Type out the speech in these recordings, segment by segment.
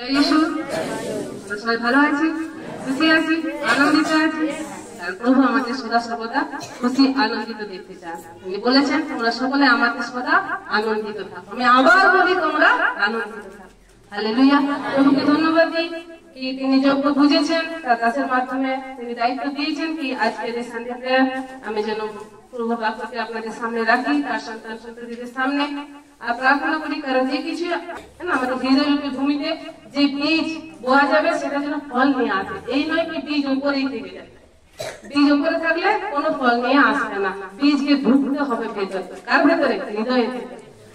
যিশু, আমরা সবাই ভালো আছি, খুশি আছি, আনন্দিত আছি। আর প্রভু আমাদের সদা সর্বদা খুশি আনন্দিত দেখতে চান। তিনি বলেছেন তোমরা সকলে আমাদের সদা আনন্দিত থাকো। আমি আবার বলি তোমরা আনন্দিত থাকো। হালেলুয়া। প্রভুকে ধন্যবাদ দিই কি তিনি যোগ্য বুঝেছেন, তার দাসের মাধ্যমে তিনি দায়িত্ব দিয়েছেন কি আজকের এই সানডে প্রেয়ার আমি যেন প্রভু বাক্যকে আপনাদের সামনে রাখি, তার সন্তান সন্ততিদের সামনে আর প্রার্থনা করি। কারণ যে কিছু আমাদের হৃদয়রূপী ভূমিতে যে বীজ বোয়া যাবে সেটা যেন ফল নিয়ে আসে। এই নয় কি বীজ উপরেই থেকে যাবে, বীজ উপরে থাকলে কোনো ফল নিয়ে আসবে না। বীজকে ঢুকতে হবে ভেতরে, কার ভেতরে? হৃদয়ে।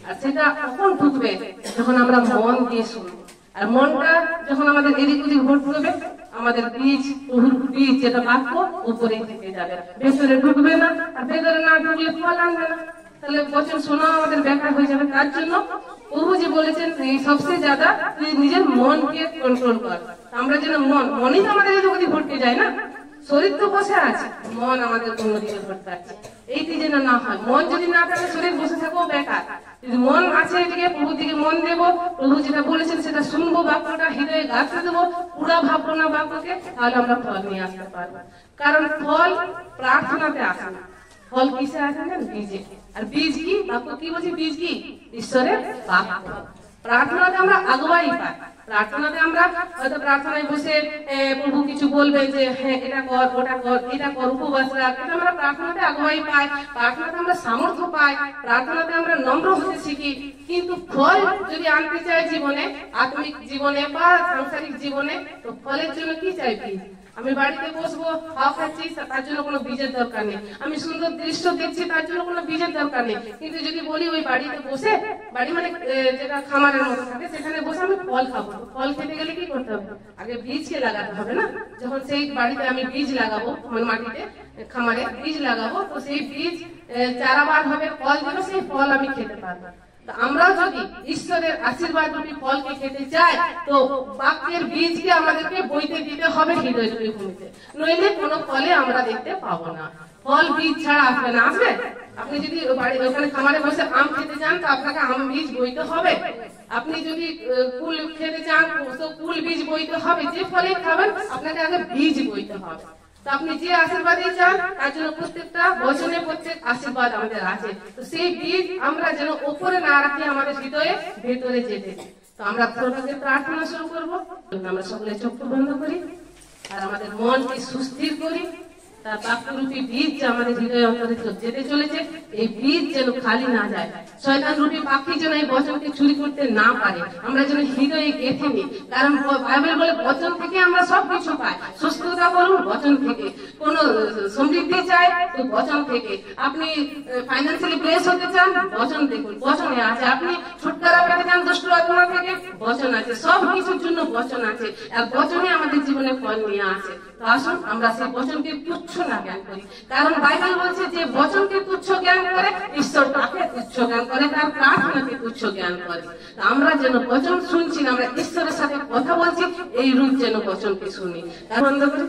আর সেটা কখন ঢুকবে? যখন আমরা মন দিয়ে শুনবো। আর মনটা যখন আমাদের এদিক ওদিক ভোট করবে, আমাদের বীজ, প্রভুর বীজ যেটা বাক্য উপরেই থেকে যাবে, ভেতরে ঢুকবে না। আর ভেতরে না ঢুকলে ফল আনবে না, তাহলে বচন শোনা আমাদের বেকার হয়ে যাবে। তার জন্য প্রভু যে বলেছেন সবচেয়ে জাদা তুই নিজের মনকে কন্ট্রোল কর। আমরা যেন মনই তো আমাদের এদিক ওদিক ভরতে যায় না, শরীর তো বসে আছে, মন আমাদের অন্যদিকে ভরতে আছে। এইটি যেন না হয়। মন যদি না থাকে শরীর বসে থাকবো বেকার। যদি মন আছে এদিকে প্রভুর দিকে মন দেবো, প্রভু যেটা বলেছেন সেটা শুনবো, বাক্যটা হৃদয়ে গাঁথতে দেবো, পুরা ভাববো না বাক্যকে, তাহলে আমরা ফল নিয়ে আসতে পারবো। কারণ ফল প্রার্থনাতে আসে না, ফল কিসে আসে না? বীজে। আর বীজ কি? বাক্য কি বলছি? বীজ কি? ঈশ্বরের বাক্য। প্রার্থনাতে আমরা আগুয়াই পাই। প্রার্থনাতে আমরা হয়তো প্রার্থনায় বসে প্রভু কিছু বলবে যে হ্যাঁ এটা কর, ওটা কর, এটা কর, উপবাস রাখ, এটা আমরা প্রার্থনাতে আগুয়াই পাই। প্রার্থনাতে আমরা সামর্থ্য পাই, প্রার্থনাতে আমরা নম্র হতে শিখি। কিন্তু ফল যদি আনতে চাই জীবনে, আত্মিক জীবনে বা সাংসারিক জীবনে, তো ফলের জন্য কি চাই? বীজ। আমি বাড়িতে বসবো, খাওয়া খাচ্ছি, তার জন্য কোনো বীজের দরকার নেই। আমি সুন্দর দৃশ্য দেখছি, তার জন্য কোনো বীজের দরকার নেই। কিন্তু যদি বলি ওই বাড়িতে বসে, বাড়ি মানে যেটা খামারের মতো থাকে, সেখানে বসে আমি ফল খাবো, ফল খেতে গেলে কি করতে হবে? আগে বীজকে লাগাতে হবে না? যখন সেই বাড়িতে আমি বীজ লাগাবো, মানে মাটিতে খামারে বীজ লাগাবো, তো সেই বীজ চারাবার হবে, ফল দেবে, সেই ফল আমি খেতে পারবো। আমরা যদি ঈশ্বরের আশীর্বাদ রূপী ফলকে খেতে চাই, তো বাক্যের বীজকে আমাদেরকে বইতে দিতে হবে হৃদয়রূপী ভূমিতে, নইলে কোনো ফলে আমরা দেখতে পাবো না। ফল বীজ ছাড়া আসবে না। আসবে? আপনি যদি ওখানে খামারে বসে আম খেতে চান, তো আপনাকে আম বীজ বইতে হবে। আপনি যদি কুল খেতে চান, তো কুল বীজ বইতে হবে। যে ফলে খাবেন আপনাকে আগে বীজ বইতে হবে। তো আপনি যে আশীর্বাদই চান, তার জন্য প্রত্যেকটা বচনে প্রত্যেক আশীর্বাদ আমাদের আছে। তো সেই বীজ আমরা যেন উপরে না রাখি, আমাদের হৃদয়ে ভেতরে যেতে। তো আমরা প্রভুকে প্রার্থনা শুরু করবো। আমরা সকলে চোখ বন্ধ করি আর আমাদের মনকে সুস্থির করি। তার বাক্যরূপী বীজ আমাদের হৃদয় অন্তরে যেতে চলেছে, এই বীজ যেন খালি না যায়। শয়তান রূপী পাখি যেন এই বচনকে চুরি করতে না পারে, আমরা যেন হৃদয়ে গেঁথে নিই। কারণ বাইবেল বলে বচন থেকে আমরা সবকিছু পাই। সুস্থতা বলুন বচন থেকে, কোন সমৃদ্ধি চাই তো বচন থেকে, আপনি ফাইন্যান্সিয়ালি ব্লেস হতে চান বচন দেখুন, বচনে আছে। আপনি ছুটকারা পেতে চান দুষ্ট আত্মা থেকে, বচন আছে। সব কিছুর জন্য বচন আছে, আর বচনে আমাদের জীবনে ফল নিয়ে আসে। তো আসুন আমরা সেই বচনকে তুচ্ছ না জ্ঞান করি। কারণ বাইবেল বলছে যে বচনকে তুচ্ছ জ্ঞান করে, ঈশ্বর তাকে তুচ্ছ জ্ঞান করে, তার প্রার্থনাকে তুচ্ছ জ্ঞান করে। আমরা যেন বচন শুনছি না, আমরা ঈশ্বরের সাথে কথা বলছি, এই রূপ যেন বচনকে শুনি। বন্ধ করে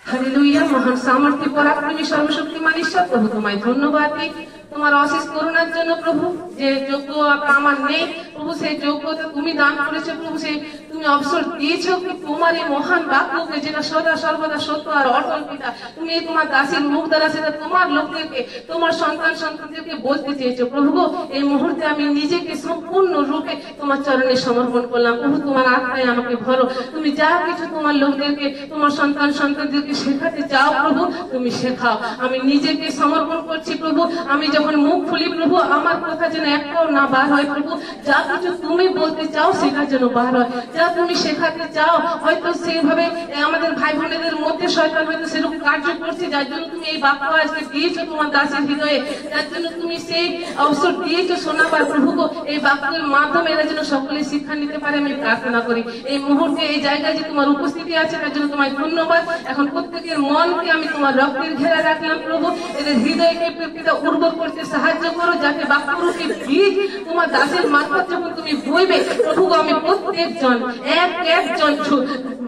হালেলুয়া। মহান সামর্থ্য পরাক্রমী সর্বশক্তিমান ঈশ্বর, প্রভু তোমায় ধন্যবাদ দিই তোমার অশেষ করুণার জন্য। প্রভু যে যোগ্য আমার নেই, প্রভু সেই যোগ্যতা তুমি দান করেছো। প্রভু সেই তুমি অবসর দিয়েছো তোমার এই মহান বাক্যকে, যেটা সদা সর্বদা সত্য আর অটল পিতা। তুমি তোমার দাসীর মুখ দ্বারা সেটা তোমার লোকদেরকে, তোমার সন্তান সন্তানদেরকে বলতে চেয়েছো। প্রভু এই মুহূর্তে আমি নিজেকে সম্পূর্ণ রূপে তোমার চরণে সমর্পণ করলাম। প্রভু তোমার আত্মায় আমাকে ভরো। তুমি যা কিছু তোমার লোকদেরকে, তোমার সন্তান সন্তানদেরকে শেখাতে চাও প্রভু, তুমি শেখাও। আমি নিজেকে সমর্পণ করছি প্রভু। আমি যখন মুখ খুলি প্রভু, আমার কথা যেন একটাও না বার হয় প্রভু। যা কিছু তুমি বলতে চাও সেটা যেন বার হয়, যা তুমি শেখাতে চাও। হয়তো সেইভাবে আমাদের ভাই বোনেদের মধ্যে শয়তান হয়তো সেরকম কার্য করছে, যার জন্য তুমি এই বাক্য আজকে দিয়েছো তোমার দাসের হৃদয়ে, যার জন্য তুমি সেই অবসর দিয়েছো শোনাবার প্রভু। এই বাক্যের মাধ্যমে এরা যেন সকলে শিক্ষা নিতে পারে, আমি প্রার্থনা করি। এই মুহূর্তে এই জায়গায় যে তোমার উপস্থিতি আছে তার জন্য তোমায় ধন্যবাদ। এখন প্রত্যেকের মনকে আমি তোমার রক্তের ঘেরা রাখলাম প্রভু। এদের হৃদয়কে পিতা উর্বর করতে সাহায্য করো, যাতে বাক্যরূপী বীজ তোমার দাসের মারফত যখন তুমি বইবে প্রভু, আমি প্রত্যেকজন একজন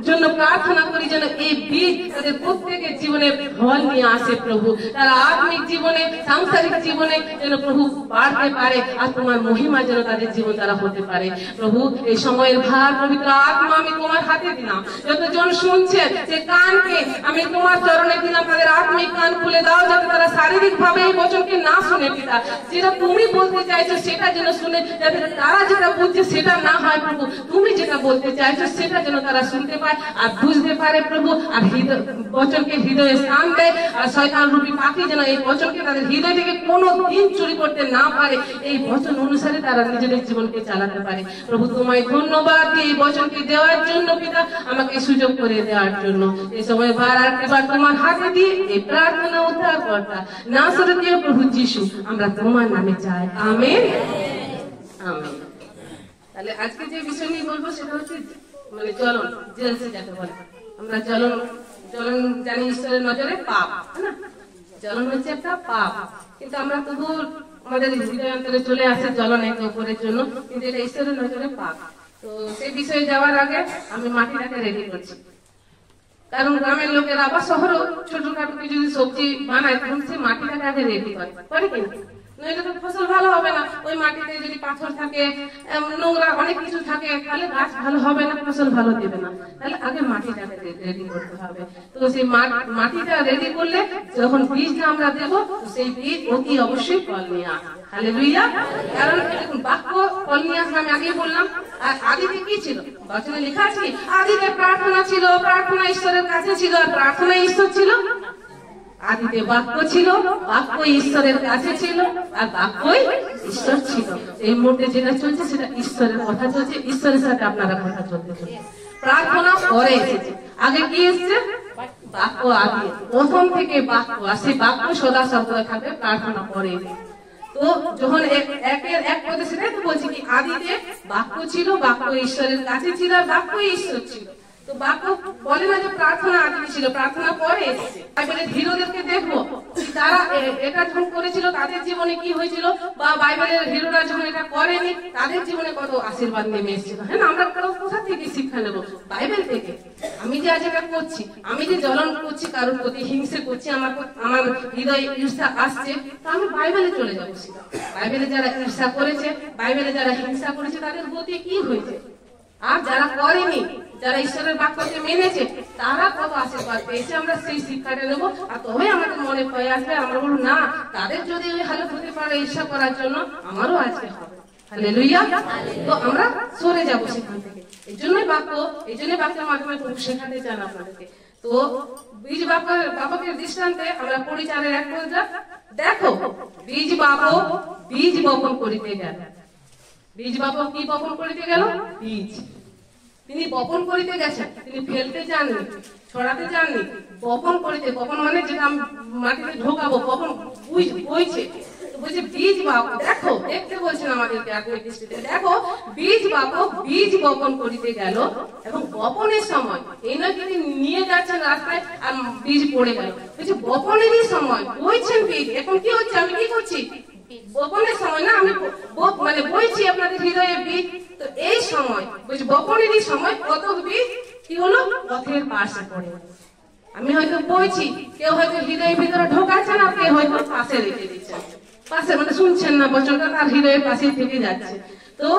জন্য প্রার্থনা করি যেন এই বীজ তাদের প্রত্যেকের জীবনে ফল নিয়ে আসে প্রভু। তারা আত্মিক জীবনে, সাংসারিক জীবনে যেন প্রভু বাড়তে পারে, আর তোমার মহিমা যেন তাদের জীবন দ্বারা হতে পারে। প্রভু এই সময়ের ভার পবিত্র আত্মা আমি তোমার হাতে দিলাম। যতজন শুনছে সে কানকে আমি তোমার চরণে দিলাম, তাদের আত্মিক কান খুলে দাও যাতে তারা শারীরিক ভাবে এই বচনকে না শুনে পিতা, যেটা তুমি বলতে চাইছো সেটা যেন শুনে, যাতে তারা যেটা বুঝছে সেটা না হয় প্রভু, তুমি যেটা বলতে চাইছো সেটা যেন তারা শুনতে পায় আর বুঝতে পারে প্রভু, আর বচনকে হৃদয়ে স্থান দেয়, আর শয়তান রূপী পাখি যেন এই বচনকে তাদের হৃদয় থেকে কোনো দিন চুরি করতে না পারে, এই বচন অনুসারে তারা নিজেদের জীবনকে চালাতে পারে। প্রভু তোমায় ধন্যবাদ এই বচনকে দেওয়ার জন্য পিতা, আমাকে সুযোগ করে দেওয়ার জন্য। এই সময় বার একবার তোমার হাতে দিয়ে এই প্রার্থনা উদ্ধারকর্তা নাসরতীয় প্রভু যিশু আমরা তোমার নামে চাই, আমেন আমেন। তাহলে আজকে যে বিষয় নিয়ে বলবো সেটা হচ্ছে মানে জ্বলন, জেলসি যাকে বলে। আমরা জ্বলন জানি ঈশ্বরের নজরে পাপ, না? জ্বলন হচ্ছে একটা পাপ, কিন্তু আমরা তবু আমাদের হৃদয়ান্তরে চলে আসে জ্বলন একে অপরের জন্য, কিন্তু এটা ঈশ্বরের নজরে পাপ। তো সেই বিষয়ে যাওয়ার আগে আমি মাটিটাকে রেডি করছি, কারণ গ্রামের লোকেরা আবার শহরও ছোটখাটো কিছু যদি সবজি বানায় তখন সেই মাটিটাকে আগে রেডি করে কিনা, নইলে তো ফসল ভালো হবে না। ওই মাটিতে যদি পাথর থাকে, নোংরা অনেক কিছু থাকে, তাহলে গাছ ভালো হবে না, ফসল ভালো দেবে না। তাহলে আগে মাটিটাকে রেডি করতে হবে। তো সেই মাটিটা রেডি করলে যখন বীজটা আমরা দেবো, সেই বীজ অতি অবশ্যই ফল নিয়ে আসে। হালেলুয়া। কারণ দেখুন বাক্য ফল নিয়ে আসবে, আমি আগেই বললাম। আর আদিতে কি ছিল? বচনে লেখা আছে আদিতে প্রার্থনা ছিল, প্রার্থনা ঈশ্বরের কাছে ছিল, আর প্রার্থনা ঈশ্বর ছিল। আদিতে বাক্য ছিল, বাক্য ঈশ্বরের কাছে ছিল, আর বাক্যই ঈশ্বর ছিল। এই মুহূর্তে যেটা চলছে সেটা ঈশ্বরের কথা চলছে, ঈশ্বরের সাথে আপনারা কথা চলতে চলছে। প্রার্থনা পরে এসেছে, আগে কি এসছে? বাক্য আদি, প্রথম থেকে বাক্য, আর সেই বাক্য সদা সর্বদা থাকবে, প্রার্থনা পরে। তো যখন একের এক পদে সেটাই তো বলছি কি আদিতে বাক্য ছিল, বাক্য ঈশ্বরের কাছে ছিল, আর বাক্যই ঈশ্বর ছিল। তো বাক্য বলে না যে প্রার্থনা আদিতে ছিল, প্রার্থনা পরে এসেছে। বাইবেলের হিরোদেরকে দেখবো তারা এটা যখন করেছিল তাদের জীবনে কি হয়েছিল, বা বাইবেলের হিরোরা যখন এটা করেনি তাদের জীবনে কত আশীর্বাদ নেমে এসেছিল। হ্যাঁ, আমরা কোথা থেকে শিক্ষা নেবো? বাইবেল থেকে। আমি যে আজ এটা করছি, আমি যে জ্বলন করছি, কারোর প্রতি হিংসে করছি, আমার হৃদয়ে ঈর্ষা আসছে, তা আমি বাইবেলে চলে যাবো। বাইবেলে যারা ঈর্ষা করেছে, বাইবেলে যারা হিংসা করেছে, তাদের গতি কি হয়েছে? আর যারা করেনি, যারা ঈশ্বরের বাক্যকে মেনেছে, তারা কত আশীর্বাদ পেয়েছে। আমরা সেই শিক্ষাটা নেবো, আর তবে আমাদের মনে ভয় আসবে। আমরা বলবো না, তাদের যদি ওই হালত হতে পারে ঈর্ষা করার জন্য, আমারও আজকে হবে। হালেলুয়া। তো আমরা সরে যাবো সেখান থেকে। এই জন্যই বাক্যের মাধ্যমে শেখাতে চান আপনাদেরকে। তো বীজ বাপকের দৃষ্টান্তে আমরা পরিচারের এক পর্যা দেখো, বীজ বাপক বীজ বপন করিতে গেল। বীজ বাপক কি বপন করিতে গেল? বীজ। তিনি বপন করিতে গেছেন, তিনি ফেলতে যাননি, ছড়াতে যাননি, বপন করিতে। বপন মানে যেটা মাটিতে ঢোকাবো, বপন বইছে। বলছে বীজ বাপক, দেখো, দেখতে বলছেন আমাদেরকে আত্মিক দৃষ্টিতে, দেখো বীজ বাপক বীজ বপন করিতে গেল, এবং বপনের সময় এই নয় তিনি নিয়ে যাচ্ছেন রাস্তায় আর বীজ পড়ে গেল। বলছে বপনেরই সময় বইছেন বীজ। এখন কি হচ্ছে? আমি কি করছি? বপনের সময় না, আমি মানে বইছি আপনাদের হৃদয়ে বীজ। তো এই সময় বলছি বপনেরই সময় কত বীজ কি হলো? পথের পাশে পড়ে। আমি হয়তো বইছি, কেউ হয়তো হৃদয়ের ভিতরে ঢোকাচ্ছে না, কেউ হয়তো পাশে রেখে দিচ্ছেন, পাশে মানে শুনছেন না বচনটা, তার হৃদয়ের পাশে থেকে যাচ্ছে। তো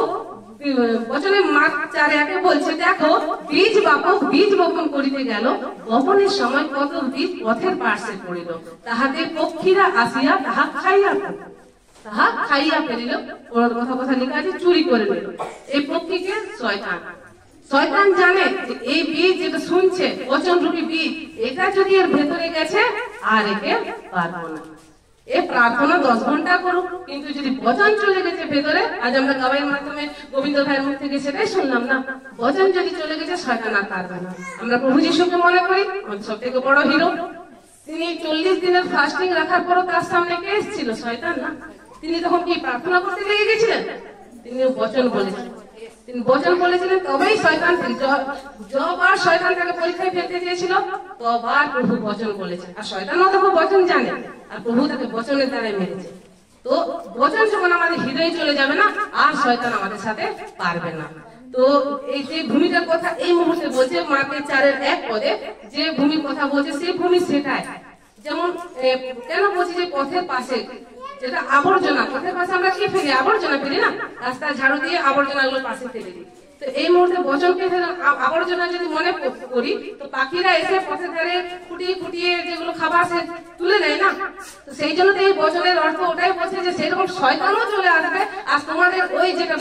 বচনে মার্ক 4:1 বলছে দেখো বীজ বাপক বীজ বপন করিতে গেল, বপনের সময় কত বীজ পথের পার্শ্বে পড়িল, তাহাতে পক্ষীরা আসিয়া তাহা খাইয়া ফেলিল। কথা লেখা আছে চুরি করে নিল। এই পক্ষীকে শয়তান জানে যে এই বীজ যেটা শুনছে, বচন রূপী বীজ, এটা যদি এর ভেতরে গেছে আর একে পারবো না। এ প্রার্থনা 10 ঘন্টা করুক, কিন্তু যদি বচন চলে গেছে ভেতরে, আজ আমরা গাওয়ার মাধ্যমে গোবিন্দ ভাইয়ের মুখ থেকে সেটাই শুনলাম না, বচন যদি চলে গেছে শয়তান আর পারবে না। আমরা প্রভু যিশুকে মনে করি আমাদের সব থেকে বড় হিরো। তিনি 40 দিনের ফাস্টিং রাখার পরও তার সামনে কে এসেছিল? শয়তান না। তিনি তখন কি প্রার্থনা করতে লেগে গেছিলেন? তিনি বচন বলেছিলেন, তবেই শয়তান, যবার শয়তান তাকে পরীক্ষায় ফেলতে চেয়েছিল, তবার প্রভু বচন বলেছেন। আর শয়তানও তখন বচন জানে, আর প্রভু তাকে বচনের দ্বারাই মেরেছে। তো বচন যখন আমাদের হৃদয়ে চলে যাবে না, আর শয়তান আমাদের সাথে পারবে না। তো এই যে ভূমিটার কথা এই মুহূর্তে বলছে মার্কে 4:1 পদে যে ভূমির কথা বলছে সেই ভূমি সেটাই। যেমন কেন বলছি যে পথের পাশে যেটা আবর্জনা, পথের পাশে আমরা কি ফেলি? আবর্জনা ফেলি না, রাস্তায় ঝাড়ু দিয়ে আবর্জনাগুলো পাশে ফেলে দিই। তো এই মুহূর্তে বচনকে আবর্জনা যদি মনে করি, তো পাখিরা এসে পথের ধারে ফুটিয়ে ফুটিয়ে যেগুলো খাবার সে তুলে নেয় না। তো সেই জন্য তো এই বচনের অর্থ ওটাই বলছে যে সেরকম শয়তানও চলে আসবে, আর তোমাদের ওই যেটা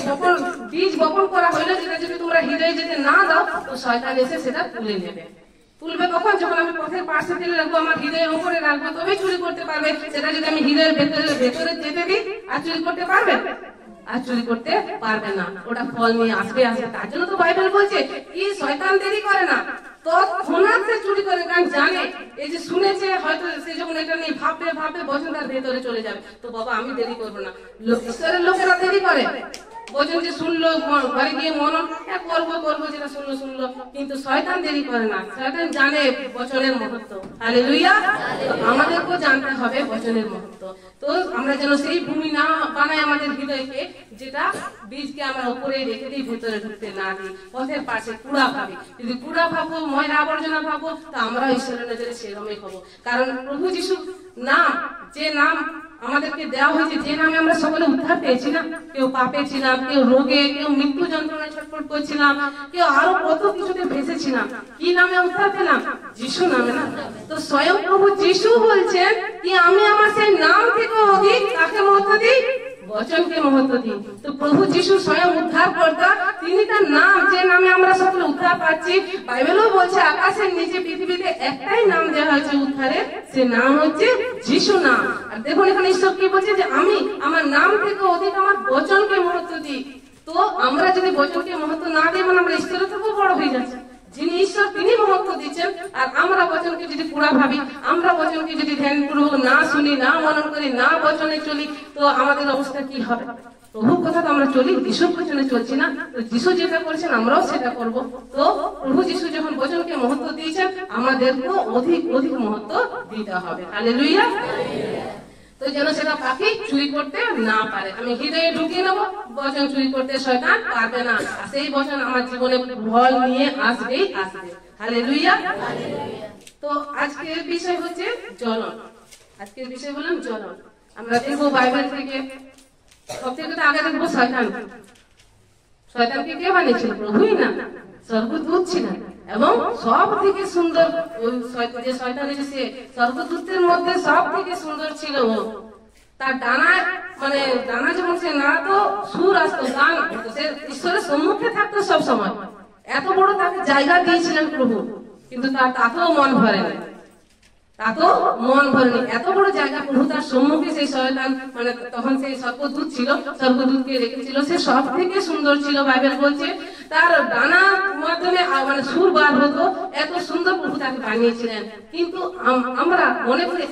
বীজ বপন করা হইলো, যেটা যদি তোমরা হৃদয়ে যেতে না দাও, তো শয়তান এসে সেটা তুলে নেবে। তুলবে কখন? যখন আমি পথের পাশে ফেলে রাখবো, আমার হৃদয়ের উপরে রাখবো, তবেই চুরি করতে পারবে। সেটা যদি আমি হৃদয়ের ভেতরে যেতে দিই, আর চুরি করতে পারবে? আর চুরি করতে পারবে না, ওটা ফল নিয়ে আসবে। তার জন্য তো বাইবেল বলছে কি শয়তান দেরি করে না, তৎক্ষণাৎ সে চুরি করে, কারণ জানে এই যে শুনেছে হয়তো সে যখন এটা নিয়ে ভাববে বচন তার ভেতরে চলে যাবে, তো বাবা আমি দেরি করবো না। ঈশ্বরের লোকেরা দেরি করে, বচন যে শুনলো ঘরে গিয়ে মনন করবো যেটা শুনলো, কিন্তু শয়তান দেরি করে না। শয়তান জানে বচনের মহত্ব। হালেলুয়া। আমাদেরকেও জানতে হবে বচনের মহত্ব। তো আমরা যেন সেই ভূমি না বানাই আমাদের হৃদয়কে, যেটা বীজকে আমরা উপরে রেখে দিই, ভেতরে ঢুকতে না দিই, পথের পাশে কুড়া ভাবি। যদি কুড়া ভাবো, ময়লা আবর্জনা ভাবো, তো আমরা ঈশ্বরের নজরে সেরকমই হবো। কারণ প্রভু যিশু নাম, যে নাম আমাদেরকে দেওয়া হয়েছে, যে নামে আমরা সকলে উদ্ধার পেয়েছি না, কেউ পাপে ছিলাম, কেউ রোগে, কেউ মৃত্যু যন্ত্রণায় ছটফট করছিলাম, কেউ আরো কত কিছুতে ভেসেছিলাম, কি নামে উদ্ধার পেলাম? যিশু নামে না। তো স্বয়ং প্রভু যিশু বলছেন কি আমি আমার সেই নাম থেকে অধিক কাকে মহত্ব দিই? বচনকে মহত্ব দিই। তো প্রভু যিশু স্বয়ং উদ্ধারকর্তা, তিনি তার নাম, যে নামে আমরা সকলে উদ্ধার পাচ্ছি। বাইবেলও বলছে আকাশের নিচে পৃথিবীতে একটাই নাম দেওয়া হয়েছে উদ্ধারের, সে নাম হচ্ছে যিশু নাম। আর দেখুন এখানে ঈশ্বর কি বলছে যে আমি আমার নাম থেকে অধিক আমার বচনকে মহত্ব দিই। তো আমরা যদি বচনকে মহত্ব না দিই, মানে আমরা ঈশ্বরের থেকেও বড় হয়ে যাচ্ছি। যিনি ঈশ্বর তিনি মহত্ব দিচ্ছেন, আর আমরা বচনকে যদি পুরা ভাবি, আমরা বচনকে যদি ধ্যানপূর্বক না শুনি, না মনন করি, না বচনে চলি, তো আমাদের অবস্থা কি হবে? প্রভুর কথা তো আমরা চলি, যিশুর বচনে চলছি না। তো যিশু যেটা করেছেন আমরাও সেটা করব। তো প্রভু যিশু যখন বচনকে মহত্ব দিয়েছেন, আমাদেরকেও অধিক অধিক মহত্ব দিতে হবে। হালেলুয়া। তো যেন সেটা পাখি চুরি করতে না পারে। আমি হৃদয়ে ঢুকিয়ে নেবো, বচন চুরি করতে শয়তান পারবে না। আর সেই বচন আমার জীবনে ফল নিয়ে আসবেই আসবে। হালেলুয়া। তো আজকের বিষয় হচ্ছে জ্বলন। আজকের বিষয় বললাম জ্বলন। আমরা দেখবো বাইবেল থেকে, সব থেকে তো আগে দেখবো শয়তান। শয়তানকে কে বানিয়েছিল? প্রভুই না, স্বর্গদূত ছিলেন। এবং সব থেকে সুন্দর যে শয়তান এসেছে, স্বর্গদূতের মধ্যে সব থেকে সুন্দর ছিল ও। তার ডানায়, মানে ডানা যখন সে নাড়াতো, সুর আসতো, গান হতো, সে ঈশ্বরের সম্মুখে থাকতো সব সময়। এত বড় তাকে জায়গা দিয়েছিলেন প্রভু, কিন্তু তাতেও মন ভরেনি। এত বড় জায়গা প্রভু তার সম্মুখে, সেই শয়তান মানে তখন সেই স্বর্গদূত ছিল, স্বর্গদূতকে রেখেছিল। সে সব থেকে সুন্দর ছিল। বাইবেল বলছে তার ডানার মাধ্যমে মানে সুর বার হতো, এত সুন্দর প্রভু তাকে বানিয়েছিলেন। কিন্তু আমরা মনে করি,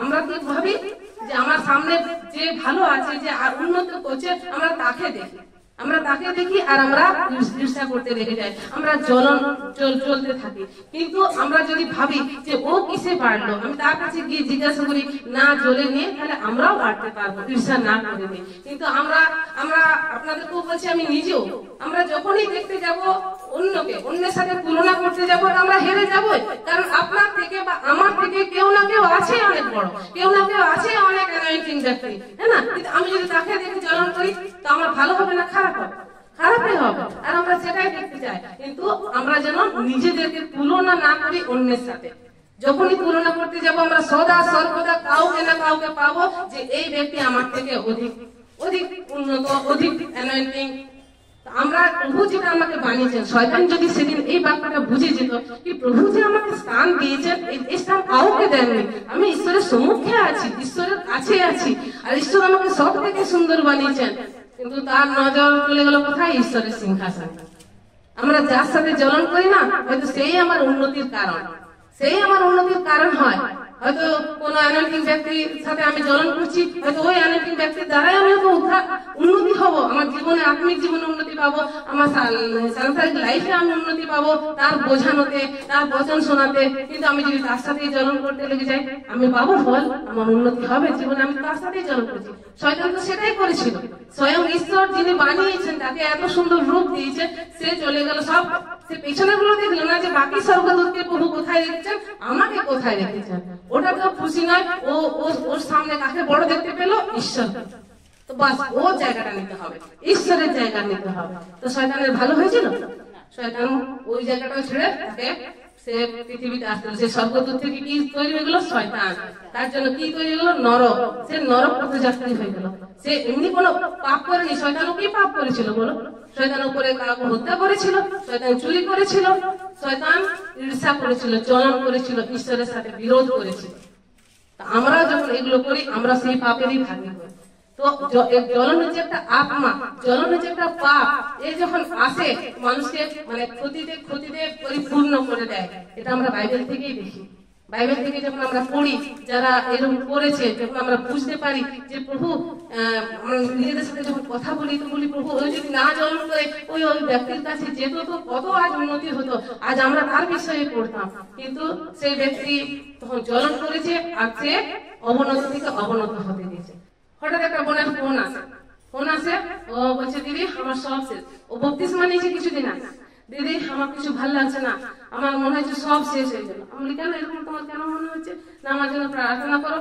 আমরা কি ভাবি যে আমার সামনে যে ভালো আছে, যে উন্নত করছে, আমরা তাকে দেখি আর আমরা ঈর্ষা করতে লেগে যাই, আমরা চলতে থাকি। কিন্তু আমরা যদি ভাবি যে ও কিসে পারলো, আমি তার কাছে গিয়ে জিজ্ঞাসা করি, না জ্বলে নিয়ে, তাহলে আমরাও পারতে পারবো, ঈর্ষা না করে নিয়ে। কিন্তু আমরা আপনাদেরকেও বলছি, আমি নিজেও, আমরা যখনই দেখতে যাব অন্যের সাথে তুলনা করতে যাবো, আমরা হেরে যাবো। কারণ আপনার থেকে বা আমার থেকে কেউ না কেউ আছে অনেক বড়, কেউ না কেউ আছে অনেক অ্যানোইন্টিং ব্যক্তি, হ্যাঁ না? কিন্তু আমি যদি তাকে দেখে জ্বলন করি, তো আমার ভালো হবে না খারাপই হবে। আর আমরা সেটাই দেখতে চাই। কিন্তু আমরা যেন নিজেদেরকে তুলনা না করি অন্যের সাথে। যখনই তুলনা করতে যাবো, আমরা সদা সর্বদা কাউকে না কাউকে পাবো যে এই ব্যক্তি আমার থেকে অধিক উন্নত, অধিক অ্যানোইন্টিং। আমরা প্রভু যেটা আমাকে বানিয়েছেন, শয়তান যদি সেদিন এই ব্যাপারটা বুঝে যেত কি প্রভু যে আমাকে স্থান দিয়েছেন, এই স্থান কাউকে দেননি, আমি ঈশ্বরের সম্মুখে আছি, ঈশ্বরের কাছে আছি, আর ঈশ্বর আমাকে সব থেকে সুন্দর বানিয়েছেন। কিন্তু তার নজর চলে গেল কোথায়? ঈশ্বরের সিংহাসন। আমরা যার সাথে জ্বলন করি না, হয়তো সেই আমার উন্নতির কারণ হয়। হয়তো কোন অ্যানোইন্টিং ব্যক্তির সাথে আমি জ্বলন করছি, হয়তো ওই অ্যানোইন্টিং ব্যক্তির দ্বারাই আমি হয়তো উন্নতি হব, আমার জীবনে, আত্মিক জীবনে উন্নতি পাবো, আমার সাংসারিক লাইফে আমি উন্নতি পাবো, তার বোঝানোতে, তার বচন শোনাতে। কিন্তু আমি যদি তার সাথেই জ্বলন করতে লেগে যাই, আমি পাবো ফল, আমার উন্নতি হবে জীবনে, আমি তার সাথেই জ্বলন করছি। শয়তান তো সেটাই করেছিল। স্বয়ং ঈশ্বর যিনি বানিয়েছেন, তাকে এত সুন্দর রূপ দিয়েছে, সে চলে গেল। সব সে পেছনে গুলো দেখলো না যে বাকি স্বর্গদূতকে প্রভু কোথায় রেখেছেন, আমাকে কোথায় রেখেছেন। ওটা তো খুশি নয়, ওর সামনে কাকে বড় দেখতে পেলো, ঈশ্বর। তো বাস ও জায়গাটা নিতে হবে, ঈশ্বরের জায়গা নিতে হবে। তো শয়তানের ভালো হয়েছিল? শয়তান ওই জায়গাটা ছেড়ে তাকে সে পৃথিবীতে আসতে হলো। সে স্বর্গদূত থেকে কি তৈরি হয়ে গেল, শয়তান। তার জন্য কি তৈরি হয়ে গেল, নরক। সে নরক পথযাত্রী হয়ে গেল। সে এমনি কোনো পাপ করেনি। শয়তানও কি পাপ করেছিল বলো? শয়তান উপরে কাউকে হত্যা করেছিল, শয়তান চুরি করেছিল, শয়তান ঈর্ষা করেছিল, জ্বলন করেছিল, ঈশ্বরের সাথে বিরোধ করেছিল। আমরা যখন এগুলো করি, আমরা সেই পাপেরই ভাগী হই। তো জ্বলন হচ্ছে একটা আত্মা, জ্বলন হচ্ছে একটা পাপ। এই যখন আসে মানুষকে মানে ক্ষতিতে পরিপূর্ণ করে দেয়। এটা আমরা বাইবেল থেকেই দেখি। বাইবেল থেকে যখন আমরা পড়ি, যারা এরকম করেছে, যখন আমরা বুঝতে পারি যে প্রভু, আমরা নিজেদের সাথে যখন কথা বলি তো বলি, প্রভু ওই যদি না জ্বলন করে ওই ব্যক্তির কাছে যেত তো কত আজ উন্নতি হতো, আজ আমরা তার বিষয়ে পড়তাম। কিন্তু সেই ব্যক্তি তখন জ্বলন করেছে, আর সে অবনত থেকে অবনত হতে দিয়েছে। হঠাৎ একটা বোনের ফোন আসে, ও বলছে দিদি আমার সব শেষ। ও বপ্তিস্মা নিয়েছে কিছুদিন আগে। দিদি আমার কিছু ভালো লাগছে না, আমার মনে হচ্ছে সব শেষ হয়ে গেল। আমি বলি কেন, এরকম তোমার কেন মনে হচ্ছে? না আমার জন্য প্রার্থনা করো,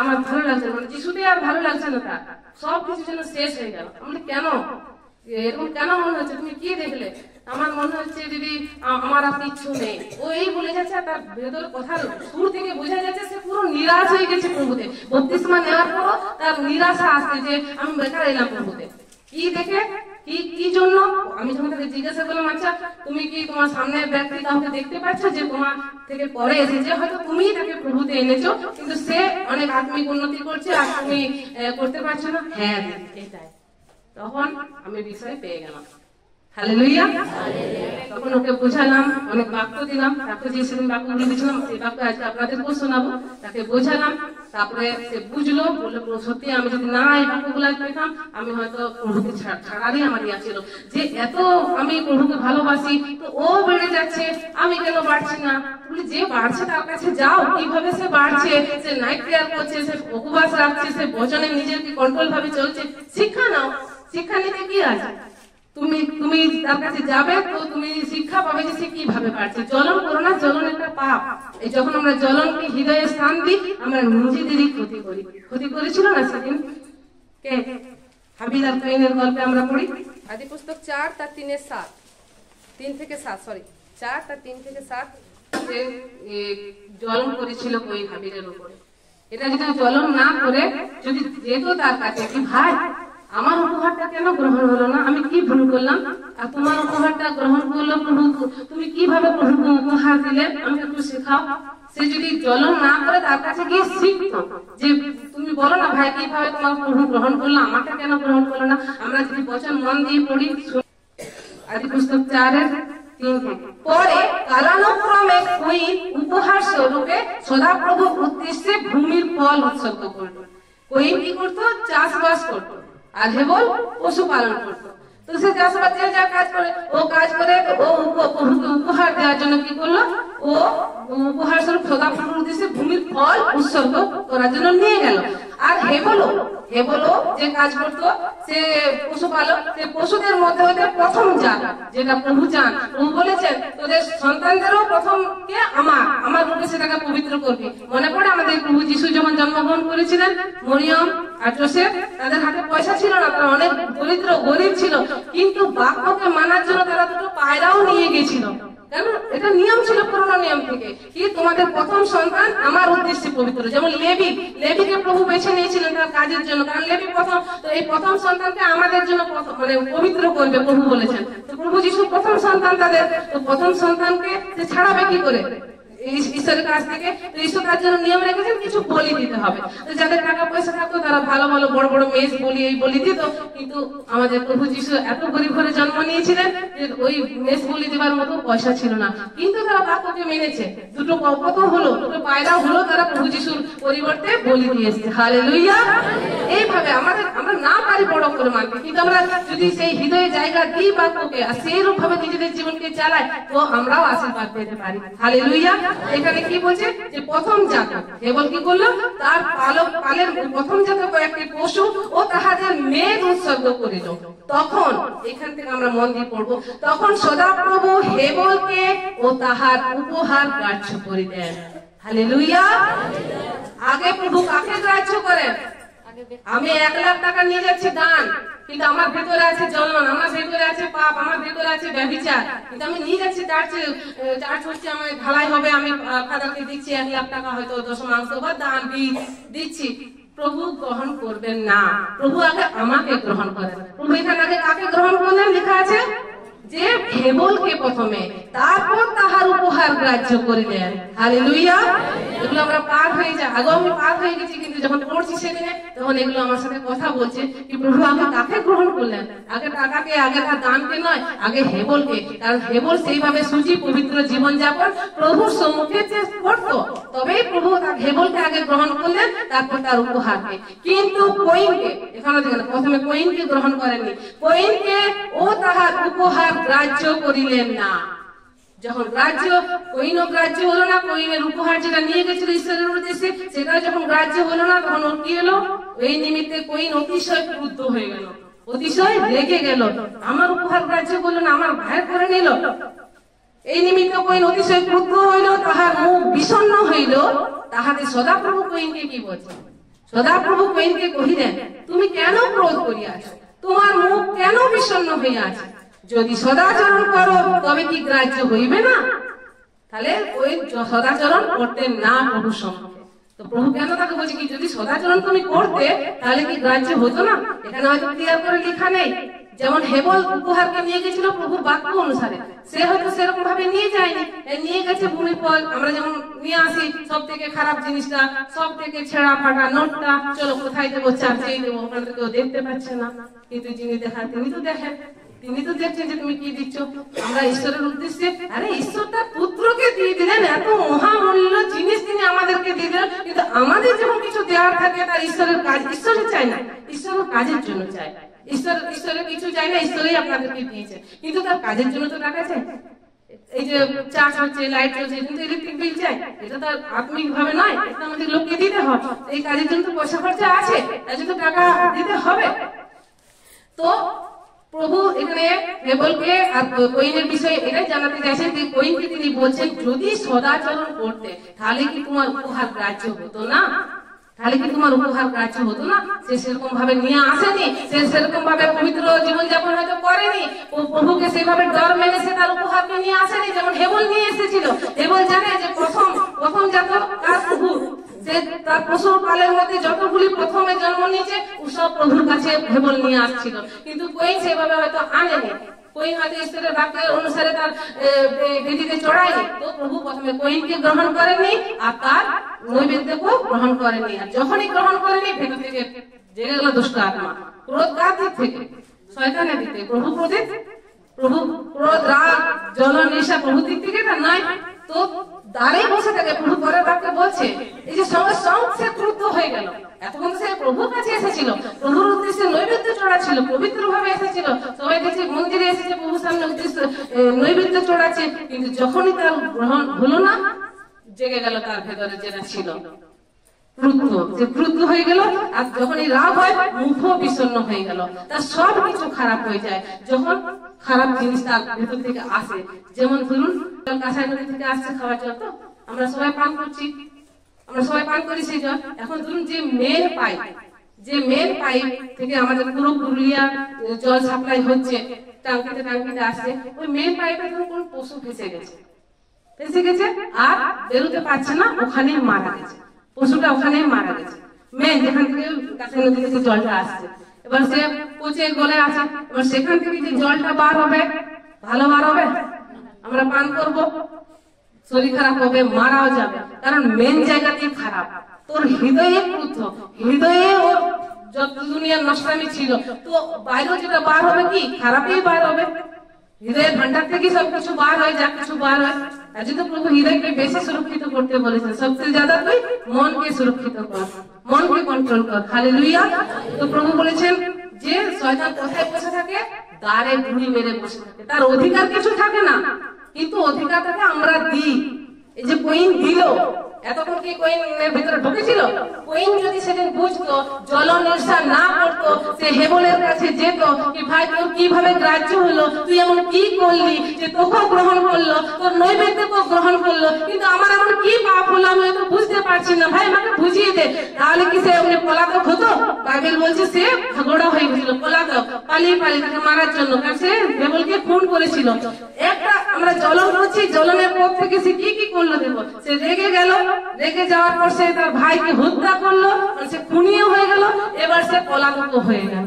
আমার ভালো লাগছে না, মানে যিশুতে আর ভালো লাগছে না, তার সব কিছু যেন শেষ হয়ে গেল। আমি বলি কেন, এরকম কেন মনে হচ্ছে, তুমি কি দেখলে? আমার মনে হচ্ছে দিদি আমার আর কিচ্ছু নেই। ও এই বলে যাচ্ছে, তার ভেতর কথার সুর থেকে বোঝা যাচ্ছে সে পুরো নিরাশ হয়ে গেছে প্রভুতে। বপ্তিস্মা নেওয়ার পর তার নিরাশা আসছে যে আমি বেকার এলাম প্রভুতে। কি দেখে, কি জন্য? আমি যখন তাকে জিজ্ঞাসা করলাম, আচ্ছা তুমি কি তোমার সামনের ব্যক্তি কাউকে দেখতে পাচ্ছ যে তোমার থেকে পরে এসেছে, হয়তো তুমি তাকে প্রভুতে এনেছো, কিন্তু সে অনেক আত্মিক উন্নতি করছে আর তুমি করতে পারছো না? হ্যাঁ এটাই। তখন আমি বিষয় পেয়ে গেলাম। হালেলুয়া। তখন ওকে বোঝালাম, অনেক বাক্য দিলাম। তাকে যে সেদিন বাক্যগুলো দিয়েছিলাম, সেই বাক্য আজকে আপনাদেরকেও শোনাবো। তাকে বোঝালাম, তারপরে সে বুঝলো, বললো সত্যি আমি যদি না এই বাক্যগুলো পেতাম, আমি হয়তো প্রভুকে ছাড়ারই আমার ইয়া ছিল। যে এত আমি প্রভুকে ভালোবাসি, তো ও বেড়ে যাচ্ছে, আমি কেন বাড়ছি না? বলি যে বাড়ছে তার কাছে যাও, কিভাবে সে বাড়ছে, সে নাইট প্রেয়ার করছে, সে উপবাস রাখছে, সে বচনে নিজেকে কন্ট্রোল ভাবে চলছে, শিক্ষা নাও। শিক্ষা নিতে কি আছে? তুমি তার কাছে যাবে তো তুমি শিক্ষা পাবে যে সে কিভাবে পারছে। জ্বলন করো না, জ্বলন একটা পাপ। এই যখন আমরা জ্বলনকে হৃদয়ে স্থান দিই, আমরা নিজেদেরই ক্ষতি করি। ক্ষতি করেছিল না সেদিন কে? হাবিল আর কাইনের গল্পে আমরা পড়ি, আদি পুস্তক 4 তার 3-7, 3 থেকে 7, সরি 4 তার 3 থেকে 7। যে জ্বলন করেছিল ওই হাবিলের উপরে। এটা যদি জ্বলন না করে যদি যেত তার কাছে, কি ভাই আমার উপহারটা কেন গ্রহণ হলো না, আমি কি ভুল করলাম, আর তোমার উপহারটা গ্রহণ করলো প্রভু, তুমি কিভাবে প্রভুকে উপহার দিলে, আমি একটু শেখাও। সে যদি জ্বলন না করে তার কাছে গিয়ে শিখতো যে তুমি বলো না ভাই কিভাবে তোমার প্রভু গ্রহণ করলো, আমাকে কেন গ্রহণ করলো না। আমরা যদি বচন মন দিয়ে পড়ি, আদি পুস্তক 4:3 থেকে, পরে কালানুক্রমে কুইন উপহার স্বরূপে সদাপ্রভু উদ্দেশ্যে ভূমির ফল উৎসর্গ করলো। কুইন কি করতো? চাষবাস করতো, আর হেবল পশুপালন করতো। তো সে চাষবাসের যা কাজ করে, ও কাজ করে ও প্রভুকে উপহার দেওয়ার জন্য কি করলো? ও উপহার স্বরূপ সদাপ্রভুর উদ্দেশ্যে ভূমির ফল উৎসর্গ করার জন্য নিয়ে গেল। আর হেবলও যে কাজ করতো, সে পশুপালক, সে পশুদের মধ্যে হইতে প্রথম জাত, যেটা প্রভু চান। প্রভু বলেছেন তোদের সন্তানদেরও প্রথম কে আমার রূপে সেটাকে পবিত্র করবি। মনে পড়ে আমাদের প্রভু যিশু যখন জন্মগ্রহণ করেছিলেন, মরিয়ম আর যোসেফ, তাদের হাতে পয়সা ছিল না, তারা অনেক দরিদ্র গরিব ছিল, কিন্তু বাক্যকে মানার জন্য তারা দুটো পায়রাও নিয়ে গেছিল। কেন? এটা নিয়ম ছিল পুরোনো নিয়ম থেকে, কি তোমাদের প্রথম সন্তান আমার উদ্দেশ্যে পবিত্র। যেমন লেভিকে প্রভু বেছে নিয়েছিলেন তার কাজের জন্য, কারণ লেভি প্রথম, তো এই প্রথম সন্তানকে আমাদের জন্য মানে পবিত্র করবে প্রভু বলেছেন। তো প্রভু যিশু প্রথম সন্তান তাদের, তো প্রথম সন্তানকে সে ছাড়াবে কি করে ঈশ্বরের কাছ থেকে? তো ঈশ্বর তার জন্য নিয়ম রেখেছেন কিছু বলি দিতে হবে। তো যাদের টাকা পয়সা থাকতো তারা ভালো ভালো বড় বড় মেষ বলি এই বলি দিত, কিন্তু আমাদের প্রভু যিশু এত গরিব ঘরে জন্ম নিয়েছিলেন যে ওই মেষ বলি দেবার মতো পয়সা ছিল না, কিন্তু তারা বাক্যকে মেনেছে। দুটো কত হলো, দুটো পায়রা হলো, তারা প্রভু যিশুর পরিবর্তে বলি দিয়ে এসেছে। হালেলুয়া। এইভাবে আমরা না পারি বড় করে মানতে, কিন্তু আমরা যদি সেই হৃদয়ে জায়গা দিই বাক্যকে, আর সেই রূপ ভাবে নিজেদের জীবনকে চালাই, তো আমরাও আশীর্বাদ পেতে পারি। হালেলুয়া। এখানে কি বলছে যে প্রথম জাতক হেবল কি করলো, তার পালের প্রথম জাতক কয়েকটি পশু ও তাহাদের মেদ উৎসর্গ করিল। তখন এখান থেকে আমরা মন দিয়ে পড়বো, তখন সদাপ্রভু হেবলকে ও তাহার উপহার গ্রাহ্য করিলেন। হালেলুয়া। আগে প্রভু কাকে গ্রাহ্য করেন? আমি 1 লাখ টাকা নিয়ে যাচ্ছি দান, কিন্তু আমার ভেতরে আছে জ্বলন, আমার ভেতরে আছে পাপ, আমার ভেতরে আছে ব্যভিচার, কিন্তু আমি নিয়ে যাচ্ছি চার্চ হচ্ছে আমার ঢালাই হবে, আমি ফাদারকে দিচ্ছি 1 লাখ টাকা হয়তো দশমাংশ বা দান দিচ্ছি। প্রভু গ্রহণ করবেন না, প্রভু আগে আমাকে গ্রহণ করেন। প্রভু এখানে আগে কাকে গ্রহণ করলেন? লেখা আছে যে হেবলকে প্রথমে, তারপর তাহার উপহার গ্রাহ্য করিলেন। হালেলুয়া। এগুলো আমরা পার হয়ে যাই, আগে আমি পার হয়ে গেছি, কিন্তু যখন পড়ছি সেদিনে তখন এগুলো আমার সাথে কথা বলছে কি প্রভু আগে কাকে গ্রহণ করলেন? আগে টাকাকে, আগে তার দানকে নয়, আগে হেবলকে। কারণ হেবল সেইভাবে সুচি পবিত্র জীবনযাপন প্রভুর সম্মুখে করতো, তবেই প্রভু তার হেবলকে আগে গ্রহণ করলেন, তারপর তার উপহারকে। কিন্তু কইনকে, এখানে দেখেন প্রথমে কইনকে গ্রহণ করেননি, কইনকে ও তাহার উপহার গ্রাহ্য করিলেন না। যখন কইনও গ্রাহ্য হলো না, কইনের উপহার যেটা নিয়ে গেছিল ঈশ্বরের উদ্দেশ্যে সেটা যখন গ্রাহ্য হলো না, তখন ওর কি হলো? এই নিমিত্তে কইন অতিশয় ক্রুদ্ধ হয়ে গেল, অতিশয় রেগে গেল। আমার উপহার গ্রাহ্য করলো না, আমার ভাইয়ের করে নিল। এই নিমিত্তে কইন অতিশয় ক্রুদ্ধ হইল, তাহার মুখ বিষণ্ণ হইল। তাহাতে সদাপ্রভু কইনকে কি বলছে? সদাপ্রভু কইনকে কহিলেন, তুমি কেন ক্রোধ করিয়াছ? তোমার মুখ কেন বিষণ্ণ হইয়া আছে? যদি সদাচরণ করো তবে কি গ্রাহ্য হইবে না? তাহলে ওই সদাচরণ করতেন না প্রভুর সম্মুখে। তো প্রভু কেন তাকে বলছে কি যদি সদাচরণ তুমি করতে তাহলে কি গ্রাহ্য হতো না? এখানে হয়তো ক্লিয়ার করে লেখা নেই। যেমন হেবল উপহারকে নিয়ে গেছিল প্রভুর বাক্য অনুসারে, সে হয়তো সেরকম ভাবে নিয়ে যায়নি, নিয়ে গেছে ভূমির ফল। আমরা যেমন নিয়ে আসি সব থেকে খারাপ জিনিসটা, সব থেকে ছেঁড়া ফাটা নোটটা, চলো কোথায় দেবো, চার্চেই দেবো, ওখানে তো কেউ দেখতে পাচ্ছে না। কিন্তু যিনি দেখান তিনি তো দেখেন, তিনি তো দেখছেন যে তুমি কি দিচ্ছ। আমরা ঈশ্বরের উদ্দেশ্যে, আরে ঈশ্বর তার পুত্রকে দিয়ে দিলেন, এত মহামূল্য জিনিস তিনি আমাদেরকে দিয়ে দিলেন, কিন্তু আমাদের যখন কিছু দেওয়ার থাকে তার ঈশ্বরের কাজ, ঈশ্বরের চাই না, ঈশ্বরের কাজের জন্য চাই। ঈশ্বরের কিছু চাই না, ঈশ্বরই আপনাদেরকে দিয়েছে, কিন্তু তার কাজের জন্য তো টাকা চাই। এই যে চার্জ হচ্ছে, লাইট চলছে, কিন্তু ইলেকট্রিক বিল চাই, এটা তো আত্মিক ভাবে নয়, এটা আমাদের লোককে দিতে হবে। এই কাজের জন্য তো পয়সা খরচা আছে, তার জন্য টাকা দিতে হবে। তো প্রভু এখানে হেবলকে আর কইনের বিষয়ে এটাই জানাতে চাইছেন যে কইনকে তিনি বলছেন যদি সদাচরণ করতে তাহলে কি তোমার উপহার গ্রাহ্য হতো না? তাহলে কি তোমার উপহার গ্রাহ্য হতো না? সে সেরকম ভাবে নিয়ে আসেনি, সে সেরকম ভাবে পবিত্র জীবনযাপন হয়তো করেনি, ও প্রভুকে সেভাবে ডর মেনে সে তার উপহারকে নিয়ে আসেনি যেমন হেবল নিয়ে এসেছিল। হেবল জানে যে প্রথম জাতক তার প্রভু, যে তার পশুর পালের মধ্যে যতগুলি প্রথমে জন্ম নিয়েছে ও সব প্রভুর কাছে হেবল নিয়ে আসছিল, কিন্তু কইন সেভাবে হয়তো আনেনি। কইন হয়তো ঈশ্বরের বাক্যের অনুসারে তার বেদিতে চড়ায়নি। তো প্রভু প্রথমে কইনকে গ্রহণ করেননি আর তার নৈবেদ্যকেও গ্রহণ করেননি। আর যখনই গ্রহণ করেনি ভেতর থেকে জেগে গেল দুষ্ট আত্মা। ক্রোধ কার দিক থেকে? শয়তানের দিক থেকে। প্রভু ক্রোধ, রাগ, জ্বলন, নেশা প্রভু দিক থেকে না নয়। তো দাঁড়িয়ে বসে থাকে, প্রভু পরের বাক্যে বলছে এই যে সঙ্গে সে ক্রুদ্ধ হয়ে গেল। এতক্ষণ সে প্রভুর কাছে এসেছিল, প্রভুর উদ্দেশ্যে নৈবেদ্য চড়াচ্ছিল, পবিত্র ভাবে এসেছিল, সবাই দেখছে মন্দিরে এসেছে প্রভুর সামনে উদ্দেশ্য নৈবেদ্য চড়াচ্ছে, কিন্তু যখনই তার গ্রহণ হলো না জেগে গেল তার ভেতরে যেটা ছিল ক্রুদ্ধ হয়ে গেল। আর যখনই রাগ হয় মুখও বিষণ্ণ হয়ে গেল, তার সব কিছু খারাপ হয়ে যায় যখন খারাপ জিনিস তার ভেতর থেকে আসে। যেমন ধরুন কাঁসাই নদী থেকে আসছে খাওয়ার জল, তো আমরা সবাই পান করছি, আমরা সবাই পান করি সেই জল। এখন ধরুন যে মেন পাইপ থেকে আমাদের পুরো পুরুলিয়া জল সাপ্লাই হচ্ছে, টাঙ্কিতে আসছে, ওই মেন পাইপে ধরুন কোন পশু ফেসে গেছে আর বেরোতে পারছে না, ওখানে মারা গেছে, পশুটা ওখানে মারা গেছে। মেন যেখান থেকে কাঁসাই নদী থেকে জলটা আসছে, এবার সে পচে গলে আছে, এবার সেখান থেকে যে জলটা বার হবে ভালো বার হবে? আমরা পান করব, শরীর খারাপ হবে, মারাও যাবে, কারণ মেন জায়গাতেই খারাপ। তোর হৃদয়ে ক্রুদ্ধ, হৃদয়ে ওর যত দুনিয়ার নষ্টামি ছিল, তো বাইরেও যেটা বার হবে কি খারাপই বার হবে। হৃদয়ের ভান্ডার থেকে সবকিছু বার হয়, যা কিছু বার হয়। তার জন্য প্রভু হৃদয়কে বেশি সুরক্ষিত করতে বলেছেন, সবচেয়ে জ্যাদা তুই মনকে সুরক্ষিত কর, মনকে কন্ট্রোল কর। হালেলুয়া। তো প্রভু বলেছেন যে শয়তান কোথায় বসে থাকে? দ্বারে ঘুড়ি মেরে বসে থাকে, তার অধিকার কিছু থাকে না, কিন্তু অধিকারটাকে আমরা দিই। এই যে কুইন দিল, এতক্ষণ কি কুইনের ভিতরে ঢুকেছিল? কুইন যদি সেদিন বুঝতো, জ্বলন ঈর্ষা না করতো, সে হেবলের কাছে যেত কি ভাই তোর কিভাবে গ্রাহ্য হলো, তুই এমন কি করলি যে তোকেও গ্রহণ করলো, তোর নৈবেদ্যকেও গ্রহণ করলো, কিন্তু আমার এমন কি পাপ হলো আমি তো বুঝতে পারছি না, ভাই আমাকে বুঝিয়ে দে। তাহলে কি সে এমনি পলাতক হতো? বাইবেল বলছে সে ঝগড়া হয়ে গেছিল, পলাতক, পালিয়ে তাকে মারার জন্য, কারণ সে হেবলকে খুন করেছিল। একটা আমরা জ্বলন করছি, জ্বলনের পর থেকে সে কি কি করলো দেখো, সে রেগে গেল, রেগে যাওয়ার পর সে তার ভাইকে হত্যা করলো, সে খুনিও হয়ে গেল, এবার সে পলাতকও হয়ে গেল,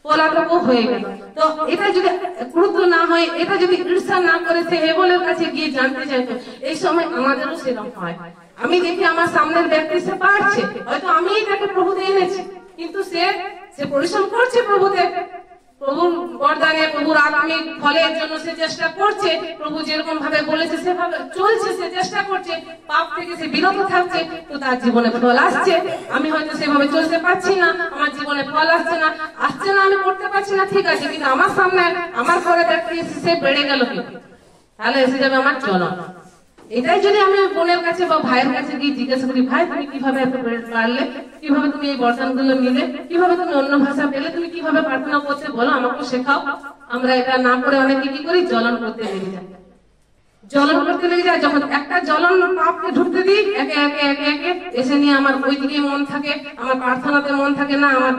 পলাতকও হয়ে গেল। তো এটা যদি ক্রুদ্ধ না হয়, এটা যদি ঈর্ষা না করে সে হেবলের কাছে গিয়ে জানতে চাইতো, এই সময় আমাদেরও সেরকম হয়। আমি দেখি আমার সামনের ব্যক্তি সে পারছে, হয়তো আমি তাকে প্রভুতে এনেছি, কিন্তু সে পরিশ্রম করছে প্রভুতে, প্রভুর বরদানে, প্রভুর আত্মিক ফলের জন্য সে চেষ্টা করছে, প্রভু যেরকম ভাবে বলেছে সেভাবে চলছে, সে চেষ্টা করছে, পাপ থেকে সে বিরত থাকছে, তো তার জীবনে ফল আসছে। আমি হয়তো সেভাবে চলতে পারছি না, আমার জীবনে ফল আসছে না, আমি করতে পারছি না, ঠিক আছে, কিন্তু আমার সামনে আমার ঘরে ব্যক্তি সে বেড়ে গেল কি, তাহলে এসে যাবে আমার জ্বলন। এটাই যদি আমি বোনের কাছে বা ভাইয়ের কাছে গিয়ে জিজ্ঞাসা করি, ভাই তুমি কিভাবে এত পারলে, কিভাবে তুমি এই বরদান গুলো নিলে, কিভাবে তুমি অন্য ভাষা পেলে, তুমি কিভাবে প্রার্থনা করতে, বলো আমাকে শেখাও। আমরা এটা না করে অনেকে কি করি, জ্বলন করতে লেগে যাই, জ্বলন করতে লেগে যায়। যখন একটা জ্বলন পাপকে ঢুকতে দিই, একে একে একে একে এসে নিয়ে আমার ওইদিকে মন থাকে, আমার প্রার্থনাতে মন থাকে না, আমার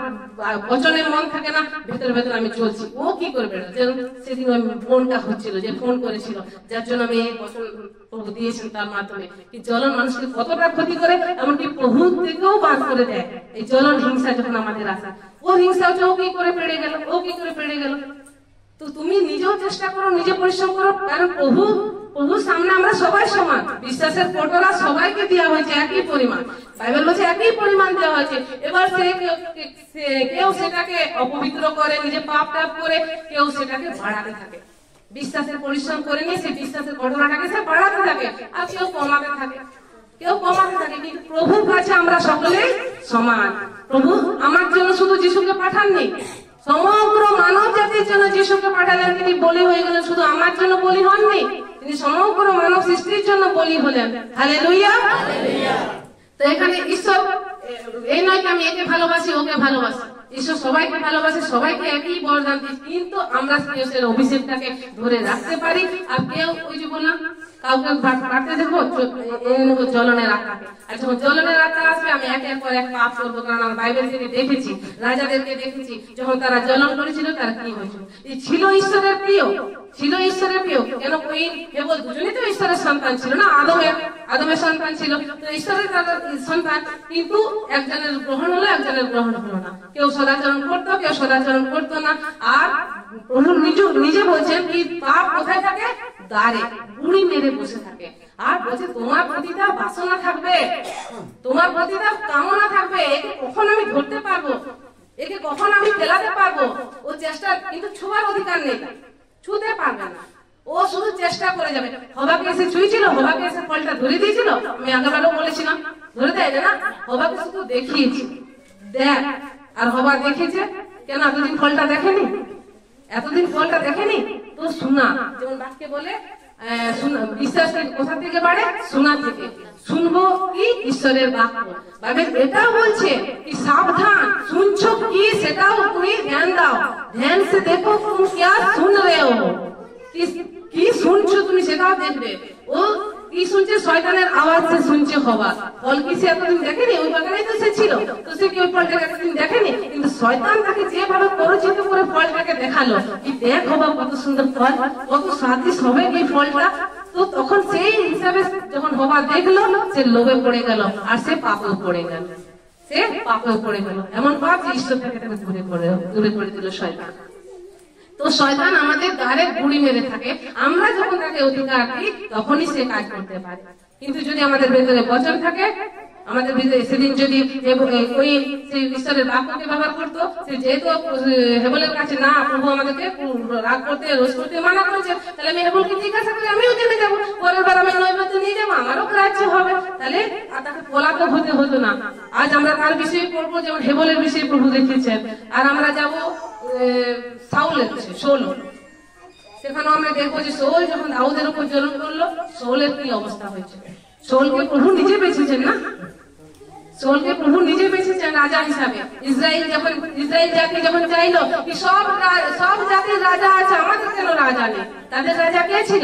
বচনে মন থাকে না, ভেতরে ভেতরে আমি চলছি। ও কি করবে, সেদিন ওই ফোনটা হচ্ছিল, যে ফোন করেছিল, যার জন্য আমি এই বচন প্রভু দিয়েছেন, তার মাধ্যমে কি জ্বলন মানুষকে কতটা ক্ষতি করে, এমনকি প্রভু থেকেও বার করে দেয়। এই জ্বলন হিংসা যখন আমাদের আসে, ও হিংসা হচ্ছে ও কি করে পেড়ে গেল, ও কি করে পেড়ে গেল। তো তুমি নিজেও চেষ্টা করো, নিজে পরিশ্রম করো, কারণ প্রভুর সামনে আমরা সবাই সমান, বিশ্বাসের পটরা সবাইকে দেওয়া হয়েছে একই পরিমাণ, বাইবেল বলছে একই পরিমাণ দেওয়া হয়েছে। এবার কেউ সেটাকে অপবিত্র করে, নিজে পাপ টাপ করে, কেউ সেটাকে বাড়াতে থাকে, বিশ্বাসের পরিশ্রম করে নিয়ে সেই বিশ্বাসের ঘটনাটাকে সে বাড়াতে থাকে, আর কেউ কমাতে থাকে, কিন্তু প্রভুর কাছে আমরা সকলেই সমান। প্রভু আমার জন্য শুধু যিশুকে পাঠাননি, সমগ্র মানব জাতির জন্য যিশুকে পাঠালেন, তিনি বলি হয়ে গেলেন, শুধু আমার জন্য বলি হননি, তিনি সমগ্র মানব সৃষ্টির জন্য বলি হলেন। হালেলুয়া। তো এখানে ঈশ্বর এই নয় যে আমি একে ভালোবাসি ওকে ভালোবাসি, ঈশ্বর সবাইকে ভালোবাসে, সবাইকে একই বরদান দিচ্ছে, কিন্তু আমরা সেই অভিষেকটাকে ধরে রাখতে পারি। আর কেউ ওই যে বললাম কাউকে পাঠাতে দেখবো জ্বলনের আত্মাকে, আর যখন জ্বলনের আত্মা আসবে আমি একের পর এক পাপ করবো। কারণ আমরা বাইবেল থেকে দেখেছি, রাজাদেরকে দেখেছি, যখন তারা জ্বলন করেছিল তার কি হয়েছিল। ছিল ঈশ্বরের প্রিয়, ছিল ঈশ্বরের প্রিয়, কেন কুইন হেবল দুজনেই তো ঈশ্বরের সন্তান ছিল না, আদমের সন্তান ছিল, তো ঈশ্বরের সন্তান, কিন্তু একজনের গ্রহণ হলো, একজনের গ্রহণ হলো না, কেউ সদাচরণ করতো, কেউ সদাচরণ করতো না। আর প্রভু নিজে বলছেন কি পাপ কোথায় থাকে, দ্বারে বুড়ি মেরে বসে থাকে, আর বলছে তোমার প্রতি তার বাসনা থাকবে, তোমার প্রতি তার কামনা থাকবে, একে কখন আমি ধরতে পারবো, একে কখন আমি ফেলাতে পারবো। ও চেষ্টা, কিন্তু ছোঁয়ার অধিকার নেই, ছুঁতে পারবে না, ও শুধু চেষ্টা করে যাবে। হবাকে এসে ছুঁয়েছিল, হবাকে এসে ফলটা ধরে দিয়েছিল, আমি আগেবারও বলেছিলাম, ধরে দেয় না, হবাকে শুধু দেখিয়েছি, দেখ, আর হবা দেখেছে কেন, এতদিন ফলটা দেখেনি, এতদিন ফলটা দেখেনি। তো শোনা, যেমন বাক্যে বলে বিশ্বাস কোথা থেকে বাড়ে, শোনা থেকে। শুনবো কি, ঈশ্বরের বাক্য। বাইবেল এটাও বলছে কি সাবধান, শুনছো কি সেটাও তুমি ধ্যান দাও, ধ্যান সে দেখো তুম क्या सुन रहे हो, কি শুনছো তুমি সেটাও দেখবে। ও কি শুনছে, শয়তানের আওয়াজ সে শুনছে হবা, ফল কি সে এতদিন দেখেনি, ওই বাগানেই তো সে ছিল, তো সে কি ওই ফলটাকে এতদিন দেখেনি, কিন্তু শয়তান তাকে যেভাবে পরিচিত করে ফলটাকে দেখালো, কি দেখ হবা কত সুন্দর ফল, কত স্বাদিষ্ট হবে এই ফলটা। তো তখন সেই হিসাবে যখন হবা দেখলো, সে লোভে পড়ে গেল, আর সে পাপেও পড়ে গেল, এমন পাপ যে ঈশ্বর থেকে তাকে দূরে করে দিল শয়তান। তো শয়তান আমাদের দ্বারে বুড়ি মেরে থাকে, আমরা যখন তাকে অধিকার দিই তখনই সে কাজ করতে পারে। কিন্তু যদি আমাদের ভেতরে বচন থাকে, আমাদের ভিতরে সেদিন যদি ওই সেই ঈশ্বরের বাক্যকে ব্যবহার করতো, সে যেহেতু হেবলের কাছে না, প্রভু আমাদেরকে রাগ করতে রোজ করতে মানা করেছে, তাহলে আমি হেবলকে জিজ্ঞাসা করি, আমিও জেনে যাবো, পরের বার আমি নৈবেদ্য নিয়ে যাবো, আমারও রাজ্য হবে, তাহলে তাকে পলাতক হতে হতো না। আজ আমরা তার বিষয়ে পড়বো, যেমন হেবলের বিষয়ে প্রভু দেখিয়েছেন, আর আমরা যাবো সাউলের বিষয়ে, সেখানেও আমরা দেখবো যে শৌল যখন দাউদের উপর জুলুম করলো, শৌলের কি অবস্থা হয়েছে। শৌলকে প্রভু নিজে বেঁচেছেন না, শৌলকে প্রভু নিজে বেঁচেছেন রাজা হিসাবে। ইসরায়েল জাতি যখন চাইলো কি সব জাতির রাজা আছে, আমাদের কেন রাজা নেই, তাদের রাজা কে ছিল?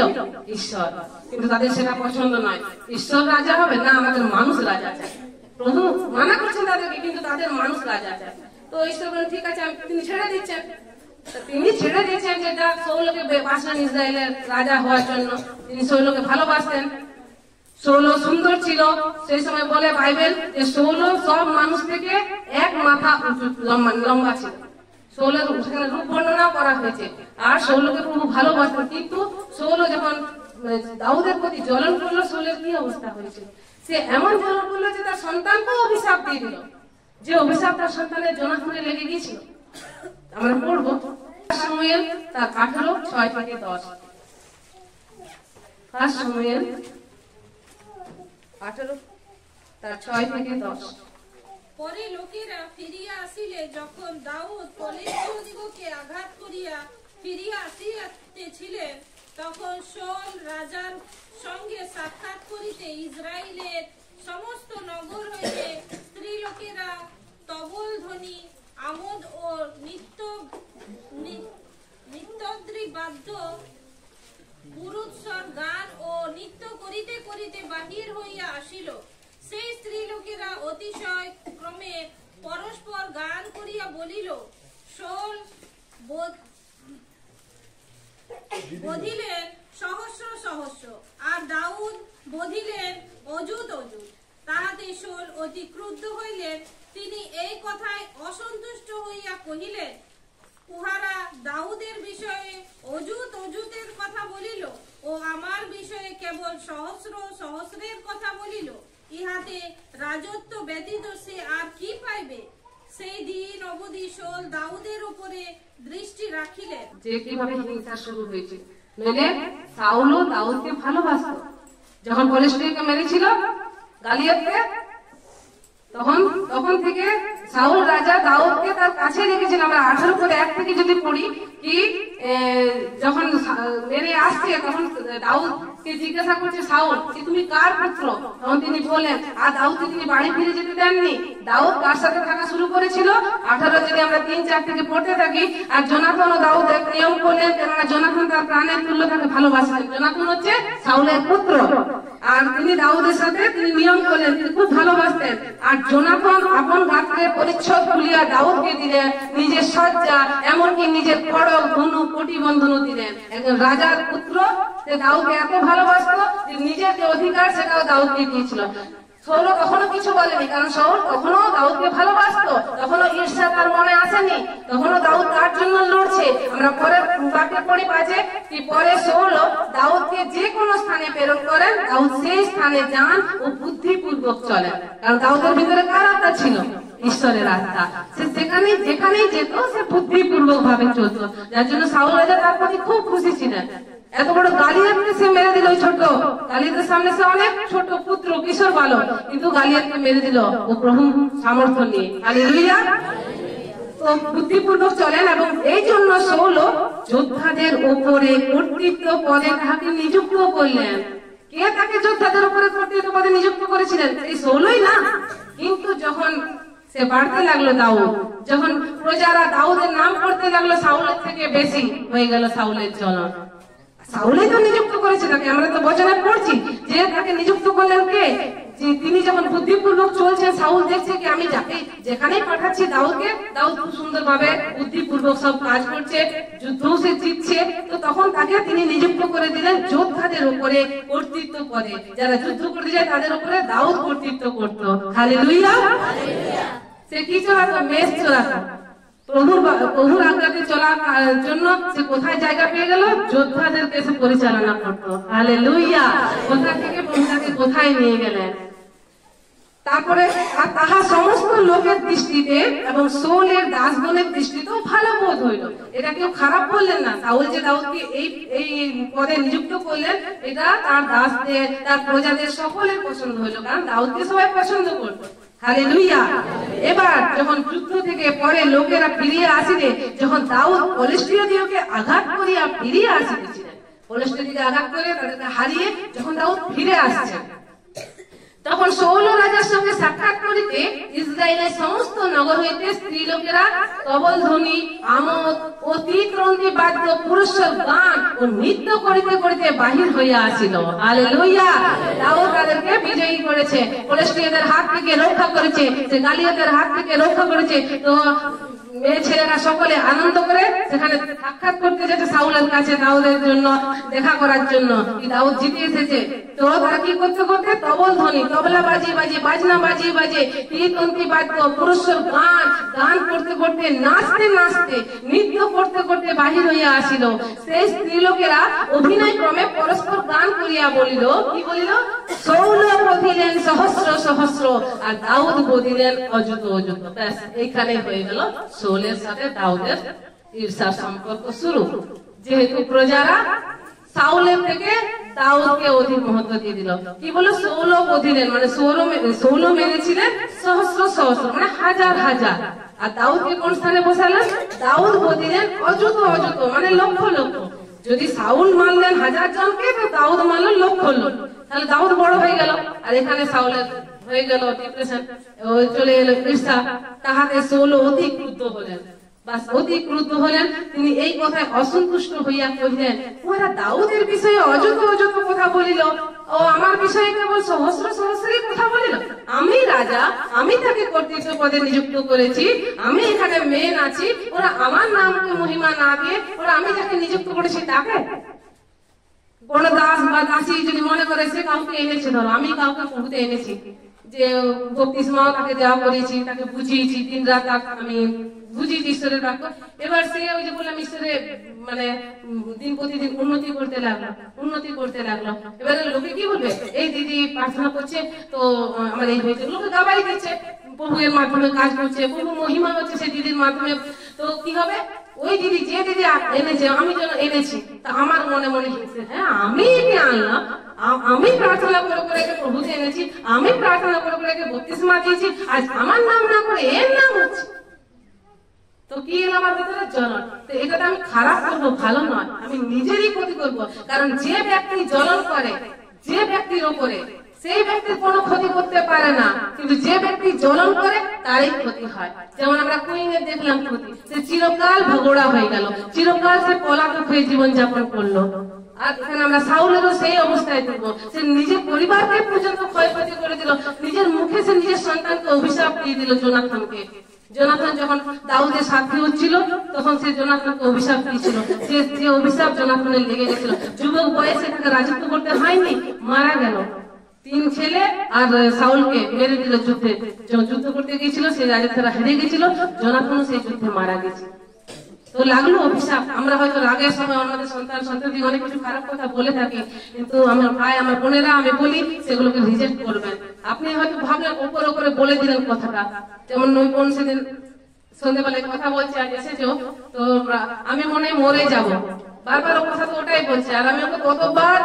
ঈশ্বর। কিন্তু তাদের সেটা পছন্দ নয়, ঈশ্বর রাজা হবে না, আমাদের মানুষ রাজা চাই। প্রভু মানা করছেন তাদেরকে, কিন্তু তাদের মানুষ রাজা চায়। তো ঈশ্বর বলেন ঠিক আছে, তিনি ছেড়ে দিচ্ছেন। তিনি ছেড়ে দিয়েছেন যেটা শৌলকে বাঁচলেন ইসরায়েলের রাজা হওয়ার জন্য। তিনি শৌলকে ভালোবাসতেন, শৌল সুন্দর ছিল। সেই সময় বলে বাইবেল যে শৌল সব মানুষ থেকে এক মাথা লম্বা ছিল। শৌলের সেখানে রূপ বর্ণনা করা হয়েছে। আর শৌলকে প্রভু ভালোবাসতেন, কিন্তু শৌল যখন দাউদের প্রতি জ্বলন করলো, শৌলের কি অবস্থা হয়েছিল? সে এমন জ্বলন করলো যে তার সন্তানকেও অভিশাপ দিয়ে দিল, যে অভিশাপ তার সন্তানের জোনাথনে লেগে গিয়েছিল। আমরা পড়বো শমূয়েল তার 18:6-10। ফার্স্ট শমূয়েল 18:6-10। পরে লোকেরা ফিরিয়া আসিলে, যখন দাউদ ফলিস্তীয়দিগকে আঘাত করিয়া ফিরিয়া আসিতেছিলেন, তখন শৌল রাজার সঙ্গে সাক্ষাৎ করিতে ইসরায়েলের সমস্ত নগর হইতে স্ত্রীলোকেরা তবল ধ্বনি, আমোদ ও নৃত্যদ্রি বাদ্য, পুরুৎসর গান ও নৃত্য করিতে করিতে বাহির হইয়া আসিল। সেই স্ত্রীলোকেরা অতিশয় ক্রমে পরস্পর গান করিয়া বলিল, শৌল বধিলেন সহস্র সহস্র, আর দাউদ বধিলেন অযুত অযুত। তাহাতে শৌল অতি ক্রুদ্ধ হইলেন। তিনি এই কথায় অসন্তুষ্ট হইয়া কহিলেন, উহারা দাউদের বিষয়ে অযুত অযুতের কথা বলিল ও আমার বিষয়ে কেবল সহস্র সহস্রের কথা বলিল। ইহাতে রাজত্ব ব্যতীত সে আর কি পাইবে? সেই দিন অবধি শৌল দাউদের উপরে দৃষ্টি রাখিলেন। যে কিভাবে হিংসা শুরু হয়েছে। নইলে শাউলও দাউদকে ভালোবাসত। যখন ফলিস্তীয়কে মেরেছিল গালিয়াতকে, তখন থেকে শাউল রাজা দাউদকে তার কাছে রেখেছিল। আমরা 18:1 থেকে যদি পড়ি কি যখন মেরে আসছে, তখন দাউদকে জিজ্ঞাসা করছে শাউল যে তুমি কার পুত্র? তখন তিনি বলেন, আর দাউদকে তিনি বাড়ি ফিরে যেতে দেননি। দাউদ কার সাথে থাকা শুরু করেছিল? 18 যদি আমরা 3-4 থেকে পড়তে থাকি। আর জোনাথন ও দাউদ এক নিয়ম করলেন, কেননা জোনাথন তার প্রাণের তুল্য তাকে ভালোবাসতেন। জোনাথন হচ্ছে শাউলের পুত্র, আর তিনি দাউদের সাথে তিনি নিয়ম করলেন, তিনি খুব ভালোবাসতেন। আর জোনাথন আপন গাত্রের পরিচ্ছদ খুলিয়া দাউদকে দিলেন, নিজের সজ্জা, এমনকি নিজের খড়গ, ধনু, কোটি বন্ধনও দিলেন। একজন রাজার পুত্র, সে দাউদকে এত ভালোবাসত যে নিজের যে অধিকার সেটাও দাউদকে দিয়েছিল। শৌল কখনো কিছু বলেনি, কারণ শৌল তখনও দাউদকে ভালোবাসতো, তখনও ঈর্ষা তার মনে আসেনি, তখনও দাউদ তার জন্য লড়ছে। আমরা পরে বাক্যে পড়ি পাচ্ছে কি পরে শৌল দাউদকে যে কোনো স্থানে প্রেরণ করেন, দাউদ সেই স্থানে যান ও বুদ্ধিপূর্বক চলেন। কারণ দাউদের ভিতরে কার আত্মা ছিল? ঈশ্বরের আত্মা। সে যেখানেই যেত সে বুদ্ধিপূর্বক ভাবে চলত, যার জন্য শাউল রাজা তার প্রতি খুব খুশি ছিলেন। এত বড় গালিয়াতকে সে মেরে দিল। ওই ছোট গালিয়াতের সামনে সে অনেক ছোট পুত্র, কিশোর বালক, কিন্তু গালিয়াতকে মেরে দিল ও প্রভু সামর্থ্য নিয়ে। হালেলুয়া। তো বুদ্ধিপূর্বক চলেন, এবং এই জন্য শৌল যোদ্ধাদের উপরে কর্তৃত্ব পদে তাহাকে নিযুক্ত করলেন। কে তাকে যোদ্ধাদের উপরে কর্তৃত্ব পদে নিযুক্ত করেছিলেন? এই শৌলই না। কিন্তু যখন সে বাড়তে লাগলো দাউদ, যখন প্রজারা দাউদের নাম করতে লাগলো, শাউলের থেকে বেশি হয়ে গেল শাউলের জ্বলন। শাউলই তো নিযুক্ত করেছে তাকে, আমরা তো বচনে পড়ছি যে তাকে নিযুক্ত করলেন কে? যে তিনি যখন বুদ্ধিপূর্বক চলছেন, শাউল দেখছে কি আমি যাকে যেখানেই পাঠাচ্ছি দাউদকে, দাউদ খুব সুন্দরভাবে বুদ্ধিপূর্বক সব কাজ করছে, যুদ্ধও সে জিতছে। তো তখন তাকে তিনি নিযুক্ত করে দিলেন যোদ্ধাদের উপরে কর্তৃত্ব পদে। যারা যুদ্ধ করতে যায় তাদের উপরে দাউদ কর্তৃত্ব করতো। হালেলুয়া। সে কি চলাতো? মেষ চলাতো। প্রভুর আজ্ঞাতে চলার জন্য সে কোথায় জায়গা পেয়ে গেল? যোদ্ধাদেরকে সে পরিচালনা করতো। হালেলুয়া। কোথা থেকে প্রভু তাকে কোথায় নিয়ে গেলেন। তারপরে তাহা সমস্ত লোকের দৃষ্টিতে এবং শৌলের দাসগণের দৃষ্টিতেও ভালো বোধ হইল। এটা কেউ খারাপ বললেন না। শাউল যে দাউদকে এই পদে নিযুক্ত করলেন, এটা তার দাসদের, তার প্রজাদের সকলের পছন্দ হইল, কারণ দাউদকে সবাই পছন্দ করতো। হালেলুয়া। এবার যখন যুদ্ধ থেকে পরে লোকেরা ফিরিয়ে আসিলে, যখন দাউদ ফিলিস্তীয়দেরকে আঘাত করিয়া ফিরিয়ে আসিতেছিলেন, ফিলিস্তীয়দেরকে আঘাত করে তাদেরকে হারিয়ে যখন দাউদ ফিরে আসছেন, তখন শাউল রাজার সঙ্গে সাক্ষাৎ করিতে ইসরায়েলের সমস্ত নগর হইতে স্ত্রী লোকেরা তবল ধ্বনি, আমোদ, অতিক্রান্তি বাদ্য, পুরস্কার গান ও নৃত্য করিতে করিতে বাহির হইয়া আসিল। হালেলুয়া। দাউদ তাদেরকে বিজয়ী করেছে, ফিলিস্তীয়দের হাত থেকে রক্ষা করেছে, সে গালিয়াতের হাত থেকে রক্ষা করেছে। তো মেয়ে ছেলেরা সকলে আনন্দ করে সেখানে সাক্ষাৎ করতে যাচ্ছে শাউলের কাছে, দাউদের জন্য দেখা করার জন্য, দাউদ জিতে এসেছে। তো তারা কি করতে করতে তবল ধ্বনি, তবলা বাজিয়ে বাজিয়ে, বাজনা বাজিয়ে বাজিয়ে, কীর্তন্তি বাদ্য, পুরস্কার গান, গান করতে করতে, নাচতে নাচতে, নৃত্য করতে করতে বাহির হইয়া আসিল। সেই স্ত্রী লোকেরা অভিনয় ক্রমে পরস্পর গান করিয়া বলিল, কি বলিল? শাউল বধিলেন সহস্র সহস্র, আর দাউদ বধিলেন অযুত অযুত। ব্যাস, এইখানে হয়ে গেল শাউলের সাথে দাউদের ঈর্ষার সম্পর্ক শুরু। যেহেতু প্রজারা শাউলের থেকে দাউদকে অধিক মহত্ব দিয়ে দিল। কি বলো? শাউল বধিলেন, মানে শাউল মেরেছিলেন সহস্র সহস্র, মানে হাজার হাজার, আর দাউদকে কোন স্থানে বসালেন? দাউদ বধিলেন অযুত অযুত, মানে লক্ষ লক্ষ। যদি শাউল মারলেন হাজার জনকে, তো দাউদ মারলেন লক্ষ লোক, তাহলে দাউদ বড় হয়ে গেল। আর এখানে শাউলের হয়ে গেল ডিপ্রেশন, চলে এলো ঈর্ষা। তাহাতে শাউল অতি ক্রুদ্ধ হলেন। বাস, অতি ক্রুদ্ধ হলেন। তিনি এই কথায় অসন্তুষ্ট হইয়া কহিলেন, ওরা দাউদের বিষয়ে অযথ অযথ কথা বলিল, ও আমার বিষয়ে কেবল সহস্র সহস্রই কথা বলিল। আমি রাজা, আমি তাকে কর্তৃত্ব পদে নিযুক্ত করেছি, আমি এখানে মেন আছি, ওরা আমার নামকে মহিমা না দিয়ে ওরা আমি যাকে নিযুক্ত করেছি তাকে। কোন দাস বা দাসী যদি মনে করে সে কাউকে এনেছে, ধরো আমি কাউকে প্রভুতে এনেছি, যে বপ্তিস্মাও তাকে দেওয়া করেছি, তাকে বুঝিয়েছি, দিন রাত আমি বুঝিয়েছি ঈশ্বরের বাক্য। এবার সে ওই যে বললাম ঈশ্বরের মানে দিন প্রতিদিন উন্নতি করতে লাগলো। এবারে লোকে কি বলবে? এই দিদি প্রার্থনা করছে, তো আমার এই হয়েছে, লোকে গাবাই দিচ্ছে, প্রভু এর মাধ্যমে কাজ করছে, প্রভু মহিমা হচ্ছে সেই দিদির মাধ্যমে। তো কি হবে? ওই দিদি, যে দিদি এনেছে, আমি যেন এনেছি, তা আমার মনে মনে হিংসে, হ্যাঁ আমি একে আনলাম, আমি প্রার্থনা করে করে একে প্রভুতে এনেছি, আমি প্রার্থনা করে করে একে বপ্তিস্মা দিয়েছি, আজ আমার নাম না করে এর নাম হচ্ছে। তো কি এলো আমার ভিতরে? জ্বলন। তো এটা আমি খারাপ করবো, ভালো নয়, আমি নিজেরই ক্ষতি করবো। কারণ যে ব্যক্তি জ্বলন করে যে ব্যক্তির ওপরে, সেই ব্যক্তির কোনো ক্ষতি করতে পারে না, কিন্তু যে ব্যক্তি জ্বলন করে তারই ক্ষতি হয়। যেমন আমরা কুইনের দেখলাম ক্ষতি, সে চিরকাল ভগোড়া হয়ে গেল, চিরকাল সে পলাতক হয়ে জীবনযাপন করলো। আর এখানে আমরা শাউলেরও সেই অবস্থায় দেখবো, সে নিজের পরিবারকে পর্যন্ত ক্ষয়ক্ষতি করে দিল, নিজের মুখে সে নিজের সন্তানকে অভিশাপ দিয়ে দিল, জোনাথনকে। জোনাথন যখন দাউদের সাথী হচ্ছিল, তখন সে জোনাথনকে অভিশাপ দিয়েছিল। যে অভিশাপ জোনাথনের লেগে গেছিল, যুবক বয়সে তাকে রাজত্ব করতে হয়নি, মারা গেল। 3 ছেলে আর শাউলকে মেরে দিল যুদ্ধে। যুদ্ধ করতে গিয়েছিল, সেই রাজত্বরা হেরে গেছিল, জোনাথনও সেই যুদ্ধে মারা গেছে। তো লাগলো অভিশাপ। আমরা হয়তো রাগের সময় আমাদের সন্তান অনেক কিছু খারাপ কথা বলে থাকি, কিন্তু আমার ভাই, আমার বোনেরা, আমি বলি সেগুলোকে রিজেক্ট করবেন। আপনি হয়তো ভাবলেন উপরে উপরে বলে দিলেন কথাটা, যেমন ওই বোন সেদিন সন্ধ্যেবেলায় কথা বলছে, আজ এসেছো, তো আমি মনে মরে যাব, বারবার ও কথা তো ওটাই বলছে। আর আমি ওকে কতবার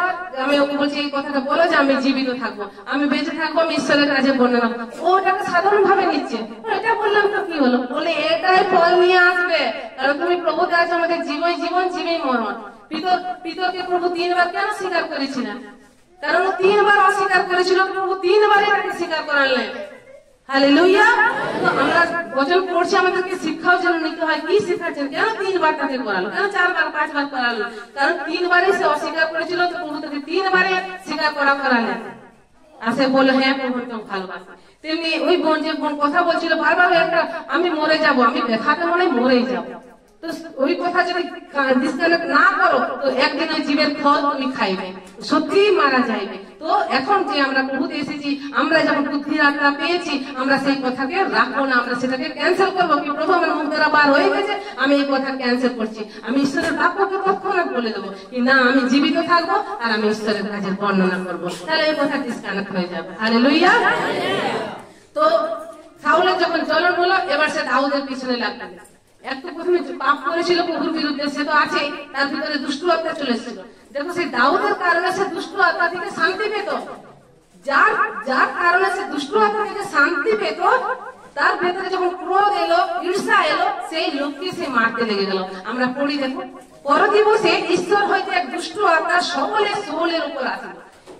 আমি ওকে বলছি এই কথাটা বলো যে আমি জীবিত থাকবো, আমি বেঁচে থাকবো, আমি ঈশ্বরের কাজে বর্ণনা। ও ওটাকে সাধারণ ভাবে নিচ্ছে। এটা বললাম তো কি হলো? বলে এটাই ফল নিয়ে আসবে, কারণ তুমি প্রভুতে আছো, আমাদের জীবই জীবন, জীবই মরণ। পিতরকে প্রভু 3 বার কেন স্বীকার করেছিলেন? কারণ ও 3 বার অস্বীকার করেছিল, প্রভু 3 বারে তাকে স্বীকার করালেন। হালেলুয়া। তো আমরা বচন পড়ছি, আমাদেরকে শিক্ষাও যেন নিতে হয়। কি শিখাচ্ছেন? কেন 3 বার তাকে করালো? কেন 4 বার 5 বার করালো? কারণ 3 বারে সে অস্বীকার করেছিল, তো প্রভু তাকে 3 বারে স্বীকার করালেন। আর সে বললো, হ্যাঁ প্রভু তোমাকে ভালোবাসি। তেমনি ওই বোন, যে বোন কথা বলছিল বারবার একটা, আমি মরে যাব, আমি ব্যথাতে মনে মরেই যাব। তো ওই কথা যদি ডিসকানেক্ট না করো, তো একদিন ওই জীবের ফল তুমি খাইবে, সত্যি মারা যাইবে। তো এখন যে আমরা প্রভুতে এসেছি, আমরা যখন বুদ্ধির আত্মা পেয়েছি, আমরা সেই কথাকে রাখবো না, আমরা সেটাকে ক্যান্সেল করবো। কি প্রভু আমার মুখ দ্বারা বার হয়ে গেছে, আমি এই কথা ক্যান্সেল করছি। আমি ঈশ্বরের বাক্যকে তৎক্ষণাৎ বলে দেবো কি না, আমি জীবিত থাকবো আর আমি ঈশ্বরের কাজের বর্ণনা করবো, তাহলে এই কথা ডিসকানেক্ট হয়ে যাবে। হালেলুয়া। তো শাউলের যখন জ্বলন হলো, এবার সে দাউদের পিছনে লাগলো। একটু প্রথমে পাপ করেছিল প্রভুর বিরুদ্ধে, সে তো আছে, তার ভিতরে দুষ্টু আত্মা চলে এসেছিল। দেখো সেই দাউদের কারণে সে দুষ্টু আত্মা থেকে শান্তি পেত। যার যার কারণে সে দুষ্ট আত্মা থেকে শান্তি পেত, তার ভেতরে যখন ক্রোধ এলো, ঈর্ষা এলো, সেই লোককে সে মারতে লেগে গেল। আমরা পড়ি দেখো, পর দিবসে ঈশ্বর হইতে এক দুষ্ট আত্মা সকলের সোলের উপর আসিল।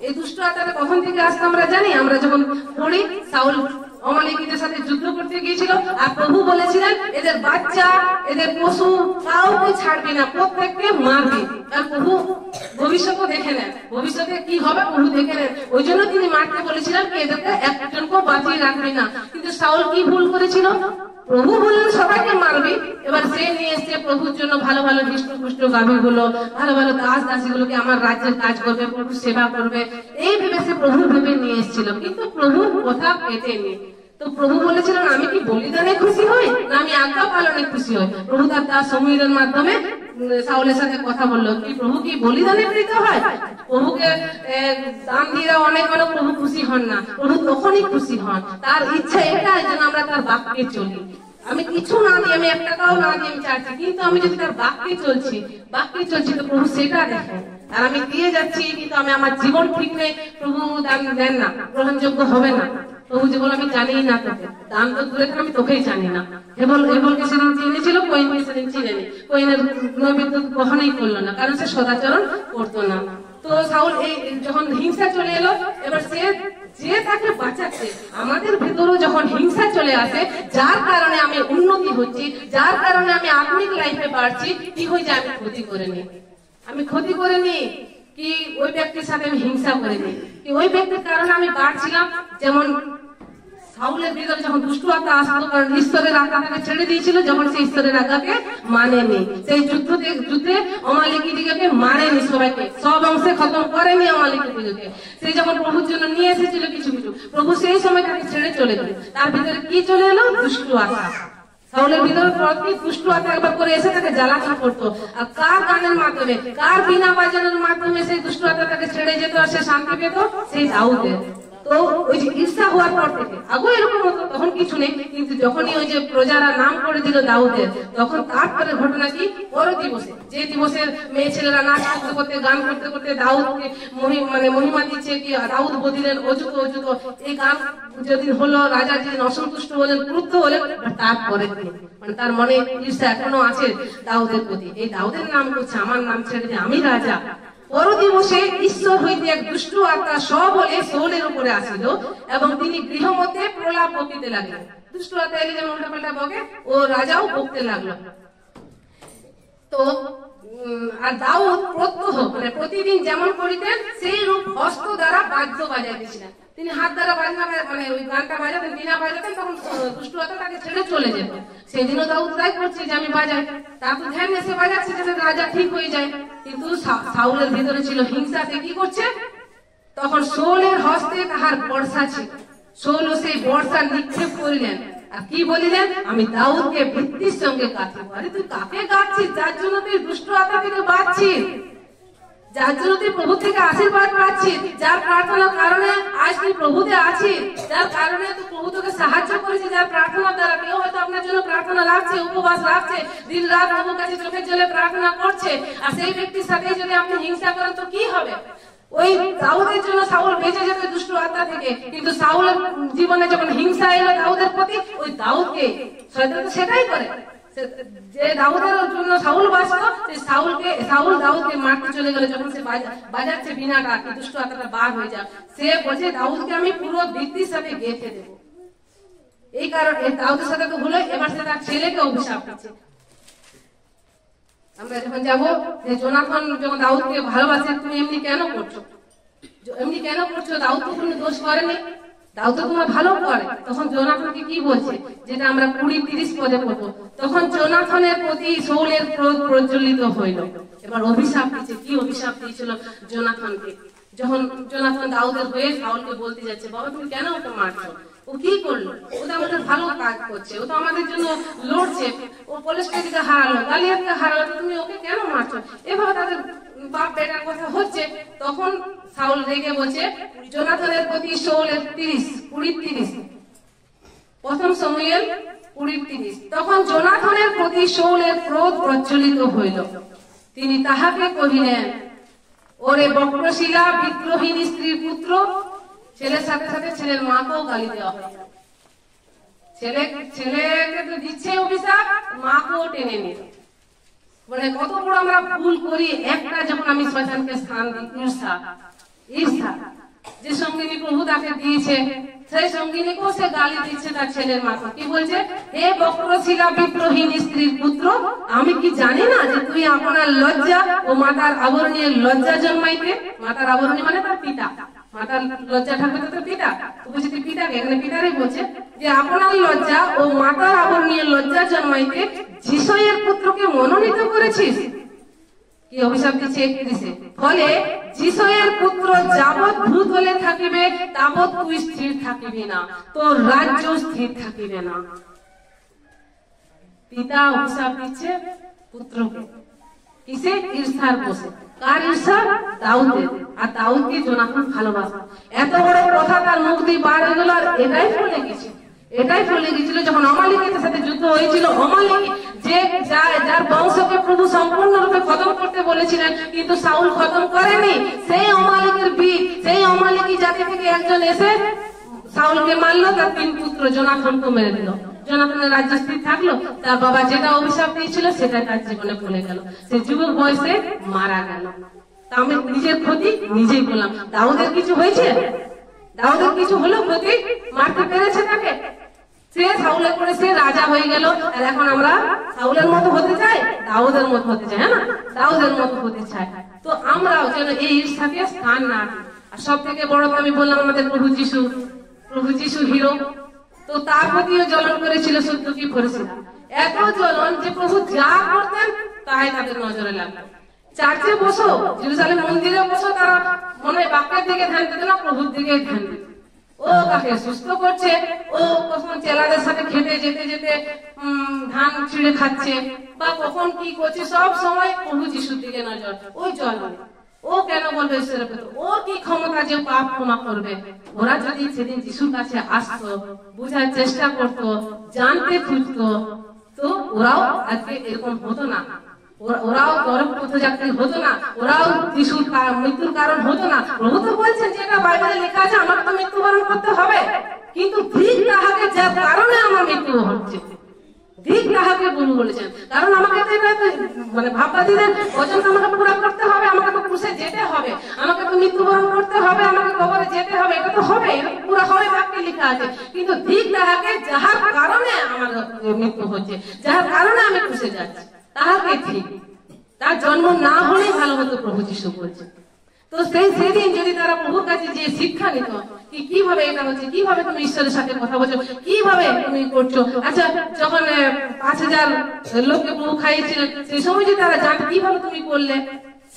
এই দুষ্ট আত্মাটা কখন থেকে আসতো আমরা জানি? আমরা যখন পড়ি, শাউল অমালেকীদের সাথে যুদ্ধ করতে গিয়েছিল, আর প্রভু বলেছিলেন এদের বাচ্চা, এদের পশু কাউকে ছাড়বি না, প্রত্যেককে মারবি। আর প্রভু ভবিষ্যৎও দেখে নেন, ভবিষ্যতে কি হবে প্রভু দেখে নেন, ওই জন্য তিনি মারতে বলেছিলেন কি এদেরকে একজনকেও বাঁচিয়ে রাখবি না। কিন্তু শাউল কি ভুল করেছিল? প্রভু বললেন সবাইকে মারবি, এবার সে নিয়ে এসছে প্রভুর জন্য ভালো ভালো হৃষ্টপুষ্ট গাভী গুলো, ভালো ভালো দাস দাসী গুলোকে আমার রাজ্যের কাজ করবে, প্রভু সেবা করবে, এই ভেবে সে প্রভু ভেবে নিয়ে এসেছিল। কিন্তু প্রভু কথা পেতেনি। তো প্রভু বলেছিলেন আমি কি বলিদানে খুশি হই না আমি আজ্ঞা পালনে খুশি হই? প্রভু তার দাস সমুয়েলের মাধ্যমে শাউলের সাথে কথা বললো কি প্রভু কি বলিদানে প্রীত হয়? প্রভুকে দান দিয়ে অনেক মানুষ প্রভু খুশি হন না, প্রভু তখনই খুশি হন। তার ইচ্ছা এটা যেন আমরা তার বাক্যে চলি। আমি কিছু না দিয়ে, আমি 1 টাকাও না দিয়ে আমি চাচ্ছি, কিন্তু আমি যদি তার বাক্যে চলছি তো প্রভু সেটা দেখেন। আর আমি দিয়ে যাচ্ছি কিন্তু আমি আমার জীবন ঠিক নেই, প্রভু দান দেন না, গ্রহণযোগ্য হবে না। প্রভু যে বল আমি জানি না তোকে, দান তো দূরে আমি তোকেই জানি না। হেবলকে সেদিন চিনেছিল, কোয়েনকে সেদিন চিনেনি। কোয়েনের নৈবেদ্য কখনোই করলো না, কারণ সে সদাচরণ করতো না। তো শাউল এই যখন হিংসা চলে এলো, এবার সে যে তাকে বাঁচাচ্ছে, আমাদের ভেতরেও যখন হিংসা চলে আসে, যার কারণে আমি উন্নতি হচ্ছি, যার কারণে আমি আত্মিক লাইফে বাড়ছি, কি হয়ে যায়? আমি ক্ষতি করে নিই, আমি ক্ষতি করে নিই কি ওই ব্যক্তির সাথে আমি হিংসা করে নিই, কি ওই ব্যক্তির কারণে আমি বাড়ছিলাম। যেমন শাউলের ভিতরে যখন দুষ্ট আত্মা আসলো, কারণ ঈশ্বরের আজ্ঞাকে ছেড়ে দিয়েছিল, যখন সে ঈশ্বরের আজ্ঞাকে মানেনি, সেই যুদ্ধে অমালেকীদিগকে মারেনি, সবাইকে সব অংশে খতম করেনি অমালেকীদিগকে। সে যখন প্রভুর জন্য নিয়ে এসেছিল কিছু কিছু, প্রভু সেই সময় তাকে ছেড়ে চলে গেল। তার ভিতরে কি চলে এলো? দুষ্ট আত্মা। শাউলের ভিতরে প্রতি দুষ্ট আত্মা একবার করে এসে তাকে জ্বালাতন করতো। আর কার গানের মাধ্যমে, কার বিনা বাজানোর মাধ্যমে সেই দুষ্ট আত্মা তাকে ছেড়ে যেত আর সে শান্তি পেত? সেই দাউদের। তো ওই যে ঈর্ষা হওয়ার পর থেকে, আগে এরকম হতো, তখন কিছু নেই, কিন্তু যখনই ওই যে প্রজারা নাম করে দিল দাউদের, তখন তারপরে ঘটনা কি? পর দিবসে, যে দিবসের মেয়ে ছেলেরা নাচ করতে করতে, গান করতে করতে দাউদকে মহিমা দিচ্ছে কি দাউদ বদিলেন অযুত অযুত, এই গান যেদিন হলো, রাজা যেদিন অসন্তুষ্ট হলেন, ক্রুদ্ধ হলেন, তারপরে তার মনে ঈর্ষা এখনো আছে দাউদের প্রতি। এই দাউদের নাম করছে আমার নাম ছেড়ে দিয়ে আমি রাজা। পর দিবসে ঈশ্বর হইতে এক দুষ্ট আত্মা সবলে শাউলের উপরে আসিল এবং তিনি গৃহ মধ্যে প্রলাপ বকিতে লাগলেন। দুষ্ট আত্মা এলে যেমন উল্টাপাল্টা বকে, ও রাজাও বকতে লাগলো। তো আর দাউদ প্রত্যহ প্রতিদিন যেমন করিতেন সেই রূপ হস্ত দ্বারা বাদ্য বাজাইতেছিলেন। তিনি হাত দ্বারা বাজনা ওই গানটা বাজাতেন, বিনা বাজাতেন, তখন দুষ্ট আত্মা তাকে ছেড়ে চলে যেত। সেদিনও দাউদ তাই করছে যে আমি বাজাই, তার তো ধ্যান এসে বাজাচ্ছে যাতে রাজা ঠিক হয়ে যায়। কিন্তু শাউলের ভিতরে ছিল হিংসা, সে কি করছে? তখন শাউলের হস্তে তাহার বর্ষা ছিল, শাউল সেই বর্ষা নিক্ষেপ করিলেন আর কি বলিলেন? আমি দাউদকে ভিত্তির সঙ্গে গাঁথিব। আরে তুই কাকে গাঁথছিস? যার জন্য তুই দুষ্ট আত্মা থেকে বাঁচছিস, যার জন্য তুই প্রভু থেকে আশীর্বাদ পাচ্ছিস, যার প্রার্থনার কারণে আজ তুই প্রভুতে আছিস, যার কারণে তুই প্রভু তোকে সাহায্য করেছিস, যার প্রার্থনার দ্বারা কেউ হয়তো আপনার জন্য প্রার্থনা রাখছে, উপবাস রাখছে, দিন রাত প্রভুর কাছে চোখের জলে প্রার্থনা করছে, আর সেই ব্যক্তির সাথে যদি আপনি হিংসা করেন তো কি হবে? ওই দাউদের জন্য শাউল বেঁচে যেত দুষ্ট আত্মা থেকে, কিন্তু শাউলের জীবনে যখন হিংসা এলো দাউদের প্রতি, ওই দাউদকে শয়তান তো সেটাই করে, যে দাউদের জন্য শাউল বাঁচতো, শাউল দাউদকে মারতে চলে গেল। যখন সে বাজাচ্ছে বিনাটা, কি দুষ্ট আত্মাটা বার হয়ে যায়, সে বলছে দাউদকে আমি পুরো ভিত্তির সাথে গেঁথে দেবো। এই কারণে দাউদের সাথে তো হলো, এবার সে তার ছেলেকে অভিশাপ দিচ্ছে। আমরা যখন যাবো যে জোনাথন যখন দাউদকে ভালোবাসে, তুমি এমনি কেন করছো, এমনি কেন করছো? দাউদ তো কোনো দোষ করেনি, দাউদ তো তোমার ভালো করে। তখন জোনাথনকে কি বলছে, যেটা আমরা 20-30 পদে পড়বো, তখন জোনাথনের প্রতি শাউলের ক্রোধ প্রজ্বলিত হইল। এবার অভিশাপ দিচ্ছে। কি অভিশাপ দিয়েছিল জোনাথনকে? যখন জোনাথন দাউদের হয়ে শাউলকে বলতে যাচ্ছে, বাবা তুমি কেন ওকে মারছো? ও কি করলো? ও তো আমাদের ভালো কাজ করছে, ও তো আমাদের জন্য লড়ছে, ও পলেস্টাইনকে হারালো, গালিয়াতকে হারালো, তুমি ওকে কেন মারছো? এভাবে তাদের বাপ বেটার কথা হচ্ছে। তখন শাউল রেগে বলছে জোনাথনের প্রতি শাউলের 20-30 প্রথম সমুয়েল 20-30। তখন জোনাথনের প্রতি শাউলের ক্রোধ প্রজ্বলিত হইল। তিনি তাহাকে কহিলেন, ওরে বক্রশিলা বিদ্রোহিনী স্ত্রীর পুত্র, ছেলের সাথে সাথে ছেলের মাকেও গালি দেওয়া হয়। ছেলেকে তো দিচ্ছে অভিশাপ, মাকেও টেনে নিল। মানে কত বড় আমরা ভুল করি। একটা যখন আমি শয়তানকে স্থান দিই, ঈর্ষা যে সঙ্গিনী প্রভু তাকে দিয়েছে, সেই সঙ্গিনীকেও সে গালি দিচ্ছে তার ছেলের মাকে। কি বলছে? হে বক্রশিলা বিদ্রোহিনী স্ত্রীর পুত্র, আমি কি জানি না যে তুই আপনার লজ্জা ও মাতার আবরণীয় লজ্জা জন্মাইতে। মাতার আবরণী মানে তার পিতা, মাতার লজ্জা থাকবে তো তার পিতা। তো বলছে তুই পিতাকে, এখানে পিতারই বলছে যে আপনার লজ্জা ও মাতার আবরণীয় লজ্জা জন্মাইতে যিশয়ের পুত্রকে মনোনীত করেছিস। কি অভিশাপ দিচ্ছে 31-এ, ফলে যিশয়ের পুত্র যাবৎ ভূতলে থাকিবে তাবৎ তুই স্থির থাকিবি না, তোর রাজ্য স্থির থাকিবে না। পিতা অভিশাপ দিচ্ছে পুত্রকে, কিসে? ঈর্ষার বসে। কার ঈর্ষা? দাউদের। আর দাউদকে জোনাথন ভালোবাসে। এত বড় কথা তার মুখ দিয়ে বার হয়ে গেল। আর এটাই ফলে গেছিল যখন অমালিকের সাথে যুদ্ধ হয়েছিল। অমালিক যে যার বংশকে প্রভু সম্পূর্ণরূপে খতম করতে বলেছিলেন, কিন্তু সাউল খতম করেনি। সেই অমালিকের বীর, সেই অমালিকি জাতি থেকে একজন এসে সাউলকে মারলো, তার 3 পুত্র জোনাথনকে মেরে দিল। জোনাথনের রাজ্য স্থির থাকলো। তার বাবা যেটা অভিশাপ দিয়েছিল সেটাই তার জীবনে ভুলে গেল। সে যুবক বয়সে মারা গেল। তা আমি নিজের ক্ষতি নিজেই বললাম। দাউদের কিছু হয়েছে? দাউদের কিছু হলো ক্ষতি? মারতে পেরেছে তাকে? সে সাউলের পরে সে রাজা হয়ে গেল। আর এখন আমরা সাউলের মতো হতে চাই, দাউদের মতো হতে চাই। হ্যাঁ না, দাউদের মতো হতে চাই। তো আমরাও যেন এই ঈর্ষাকে স্থান না দিই। আর সব থেকে বড় আমি বললাম আমাদের প্রভু যিশু হিরো। তো তার প্রতিও জ্বলন করেছিল সত্য কি করেছিল? এত জ্বলন যে প্রভু যা করতেন তাই তাদের নজরে লাগতো। চার্চে বসো, জেরুজালেম মন্দিরে বসো, তারা মনে বাক্যের দিকে ধ্যান দিত না, প্রভুর দিকে ধ্যান দিত। ও কাকে সুস্থ করছে, ও কখন চেলাদের সাথে খেতে যেতে যেতে ধান ছিঁড়ে খাচ্ছে, বা কখন কি করছে, সব সময় প্রভু যিশুর দিকে নজর। ওই জ্বলন ও কেন বলবে ঈশ্বরের প্রতি? ওর কি ক্ষমতা যে পাপ ক্ষমা করবে? ওরা যদি সেদিন যিশুর কাছে আসতো, বুঝার চেষ্টা করতো, জানতে খুঁজতো, তো ওরাও আজকে এরকম হতো না। ওরাও নরক পথযাত্রী হতো না, ওরাও যিশুর মৃত্যুর কারণ হতো না। প্রভু তো বলছেন যেটা বাইবেলে লেখা আছে, আমাকে তো মৃত্যুবরণ করতে হবে, কিন্তু ঠিক তাহাকে যার কারণে আমার মৃত্যু হচ্ছে, ঠিক তাহাকে প্রভু বলেছেন। কারণ আমাকে তো এটা মানে ভাববাদীদের পর্যন্ত আমাকে পুরা করতে হবে, আমাকে তো ক্রুশে যেতে হবে, আমাকে তো মৃত্যুবরণ করতে হবে, আমাকে কবরে যেতে হবে, এটা তো হবে, এটা পুরা হবে, বাক্যে লেখা আছে। কিন্তু ঠিক তাহাকে যাহার কারণে আমার মৃত্যু হচ্ছে, যাহার কারণে আমি ক্রুশে যাচ্ছি, তাহাকে ঠিক। তার জন্ম না হলেই ভালো হতো, প্রভু যিশু বলছে। তো সেদিন যদি তারা প্রভুর কাছে যে শিক্ষা নিত, কিভাবে এটা হচ্ছে, কিভাবে তুমি ঈশ্বরের সাথে কথা বলছো, কিভাবে তুমি করছো। আচ্ছা, যখন 5000 লোককে প্রভু খাইয়েছিলেন, সেই সময় যদি তারা জানতো কিভাবে তুমি করলে,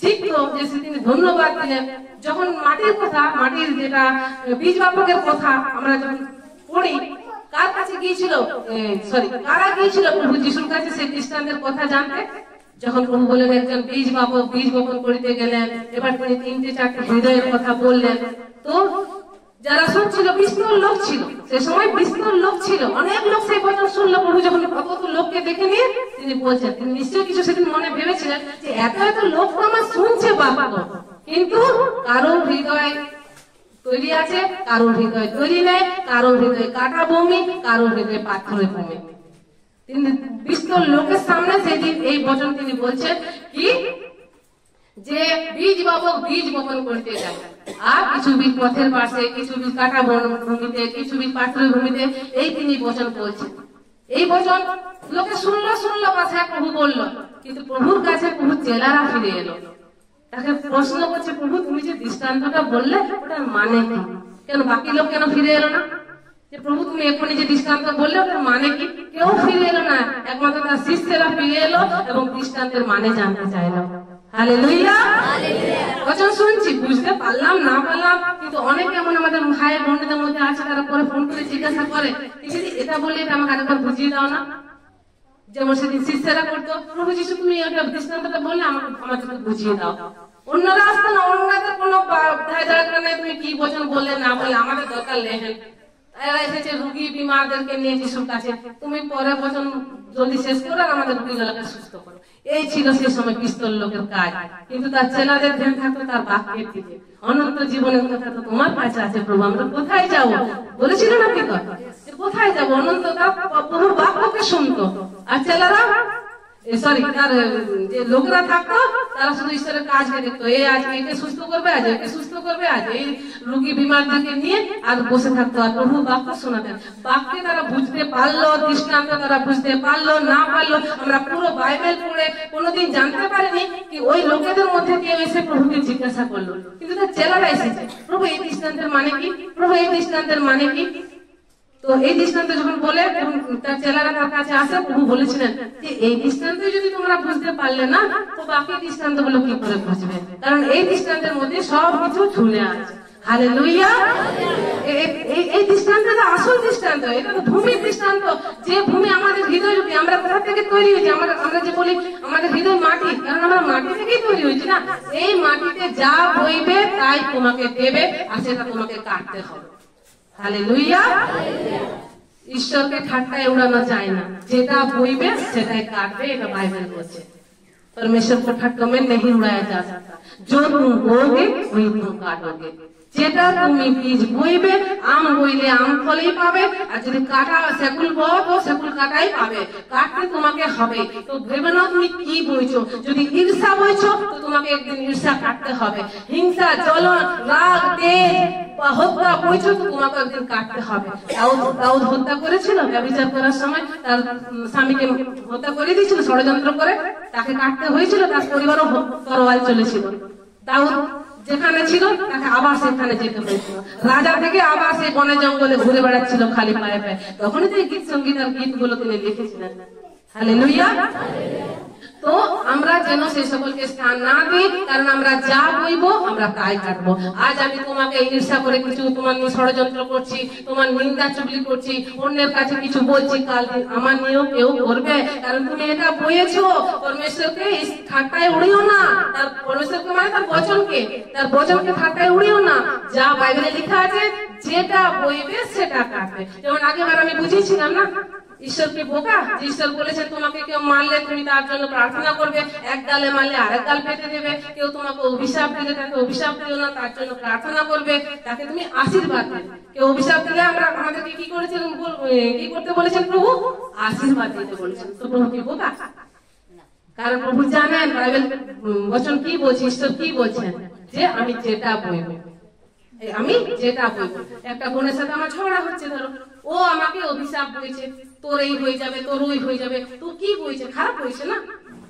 শিখতো, যে সেদিন ধন্যবাদ দিলেন। যখন মাটির কথা, মাটির যেটা বীজ বাপকের কথা আমরা যখন পড়ি, কার কাছে গিয়েছিল, কারা গিয়েছিল প্রভু যিশুর কাছে সেই খ্রিস্টানদের কথা জানতে? যখন প্রভু বলেন একজন বীজ বপন করিতে গেলেন, এবার তিনি 3-4টি হৃদয়ের কথা বললেন। তো যারা শুনছিল, বিষ্ণুর লোক ছিল, সে সময় বিষ্ণুর লোক ছিল, অনেক লোক সেই বচন শুনলো। প্রভু যখন কত লোককে দেখে নিয়ে তিনি বলছেন, তিনি নিশ্চয়ই কিছু সেদিন মনে ভেবেছিলেন যে এত লোক তো আমার শুনছে বাবা, কিন্তু কারোর হৃদয় তৈরি আছে, কারোর হৃদয় তৈরি নেই, কারোর হৃদয় কাটা ভূমি, কারোর হৃদয় পাথরের ভূমি। তিনি বিষ্ণুর লোকের সামনে সেদিন এই বচন তিনি বলছেন কি, যে বীজ বপন করতে যায়, আর কিছু বীজ পথের পাশে, কিছু বীজ কাটা ভূমিতে, কিছু বীজ পাথরের ভূমিতে, এই তিনি বচন বলছেন। এই বচন লোকে শুনলো ভাষায় প্রভু বললো, কিন্তু প্রভুর কাছে প্রভু চেলারা ফিরে এলো। তাকে প্রশ্ন করছে, প্রভু তুমি যে দৃষ্টান্তটা বললে ওটার মানে কি? কেন বাকি লোক কেন ফিরে এলো না? যে প্রভু তুমি এখনই যে দৃষ্টান্ত বললে ওটার মানে কি? কেউ ফিরে এলো না, একমাত্র তার শিষ্যেরা ফিরে এলো এবং দৃষ্টান্তের মানে জানতে চাইলো। হালেলুয়া। বচন শুনছি, বুঝতে পারলাম না পারলাম, কিন্তু অনেকে এমন আমাদের ভাই বোনদের মধ্যে আছে, তারা পরে ফোন করে জিজ্ঞাসা করে, এটা বললে এটা আমাকে আরেকবার বুঝিয়ে দাও না। যেমন সেদিন শিষ্যেরা করতো, প্রভু যিশু তুমি ওটা দৃষ্টান্তটা বললে আমাকে বুঝিয়ে দাও। অন্যরা আসতো না, অন্যদের কোনো দরকার নেই, তুমি কি বচন বললে না বললে, আমাদের দরকার লেহেন। এরা এসেছে রুগী বিমারদেরকে নিয়ে যিশুর কাছে, তুমি পরে বচন জলদি শেষ করো আর আমাদের রুগীগুলোকে সুস্থ করো। এই ছিল সেই সময় পিস্তল লোকের কাজ। কিন্তু তার ছেলেদের ধ্যান থাকতো তার বাক্যের দিকে। অনন্ত জীবনের কথা তো তোমার কাছে আছে প্রভু, আমরা কোথায় যাব? বলেছিল না কি কোথায় যাব? অনন্ত প্রভু বাক্যকে শুনতো। আর ছেলেরা সরি তার যে লোকরা থাকতো তারা শুধু ঈশ্বরের কাজকে দেখতো, এই আজ একে সুস্থ করবে, আজ একে সুস্থ করবে, আজ এই রোগী বিমারদেরকে নিয়ে আর বসে থাকতো। আর প্রভু বাক্য শোনাতেন। বাক্যে তারা বুঝতে পারলো, দৃষ্টান্ত তারা বুঝতে পারলো না পারলো, আমরা পুরো বাইবেল পড়ে কোনোদিন জানতে পারিনি কি ওই লোকেদের মধ্যে কেউ এসে প্রভুকে জিজ্ঞাসা করলো। কিন্তু তার ছেলেরা এসেছে, প্রভু এই দৃষ্টান্তের মানে কি? প্রভু এই দৃষ্টান্তের মানে কি? তো এই দৃষ্টান্ত যখন বলে তার ছেলেরা তার কাছে আসে, প্রভু বলেছিলেন যে এই দৃষ্টান্ত যদি তোমরা বুঝতে পারলে না তো বাকি দৃষ্টান্ত গুলো কি করে বুঝবে? কারণ এই দৃষ্টান্তের মধ্যে সবকিছু ঝুলে আছে। হালেলুয়া! এই দৃষ্টান্তটা আসল দৃষ্টান্ত, এটা তো ভূমির দৃষ্টান্ত। যে ভূমি আমাদের হৃদয় রূপে, আমরা কোথা থেকে তৈরি হয়েছি? আমরা যে বলি আমাদের হৃদয় মাটি, কারণ আমরা মাটি থেকেই তৈরি হয়েছি না। এই মাটিতে যা বইবে তাই তোমাকে দেবে, আর সেটা তোমাকে কাটতে হবে। হালেলুয়া! ঈশ্বরকে ঠাট্টায় উড়ানো যায় না, যেটা বইবে সেটাই কাটবে, এটা বাইবেল বলছে। परमेश्वर को ठट्टों में नहीं उड़ाया जा सकता। जो तुम बोगे वही तुम काटोगे। যেটা তুমি বীজ বইবে, আম বইলে আম ফলই পাবে, আর যদি কাটা সেকুল বও তো সেকুল কাটাই পাবে। কাটতে তোমাকে হবে। তো ভেবে নাও তুমি কি বইছো। যদি ঈর্ষা বইছো তো তোমাকে একদিন ঈর্ষা কাটতে হবে। হিংসা, জ্বলন, রাগ, তেজ বা হত্যা বইছো তো তোমাকে একদিন কাটতে হবে। দাউদ হত্যা করেছিল, ব্যভিচার করার সময় তার স্বামীকে হত্যা করে দিয়েছিল ষড়যন্ত্র করে, তাকে কাটতে হয়েছিল, তার পরিবারও তরোয়াল চলেছিল। দাউদ যেখানে ছিল তাকে আবার সেখানে যেতে হয়েছিল। রাজা থেকে আবার সেই বনে জঙ্গলে ঘুরে বেড়াচ্ছিল খালি পায়ে পায়ে। তখনই তো গীত সঙ্গীত আর গীত গুলো তিনি লিখেছিলেন। হালেলুয়া! তো আমরা যেন সেই সকলকে স্থান না দিই, কারণ আমরা যা বইবো আমরা তাই কাটবো। আজ আমি তোমাকে ঈর্ষা করে কিছু তোমার নিয়ে ষড়যন্ত্র করছি, তোমার নিন্দা চুগলি করছি, অন্যের কাছে কিছু বলছি, কাল আমার নিয়েও কেউ করবে, কারণ তুমি এটা বইয়েছো। পরমেশ্বরকে ঠাট্টায় উড়িও না। তার পরমেশ্বরকে মানে তার বচনকে ঠাট্টায় উড়িও না। যা বাইবেলে লেখা আছে যেটা বইবে সেটা কাটবে। যেমন আগেবার আমি বুঝিয়েছিলাম না ঈশ্বরকে বোকা, যে ঈশ্বর বলেছেন তোমাকে কেউ মারলে তুমি তার জন্য প্রার্থনা করবে, এক গালে মারলে আরেক গাল পেতে দেবে। কেউ তোমাকে অভিশাপ দিলে তাকে অভিশাপ দিও না, তার জন্য প্রার্থনা করবে, তাকে তুমি আশীর্বাদ দেবে। কেউ অভিশাপ দিলে আমাদেরকে কি করেছিলেন, কি করতে বলেছেন প্রভু? আশীর্বাদ দিতে বলেছেন। তো প্রভু কি বোকা? কারণ প্রভু জানেন বাইবেল বচন কি বলছে, ঈশ্বর কি বলছেন, যে আমি যেটা বলবো, একটা বোনের সাথে আমার ঝগড়া হচ্ছে, ধরো ও আমাকে অভিশাপ দিয়েছে, তোর এই হয়ে যাবে, তোর ওই হয়ে যাবে। তো কি বলছে? খারাপ হয়েছে না?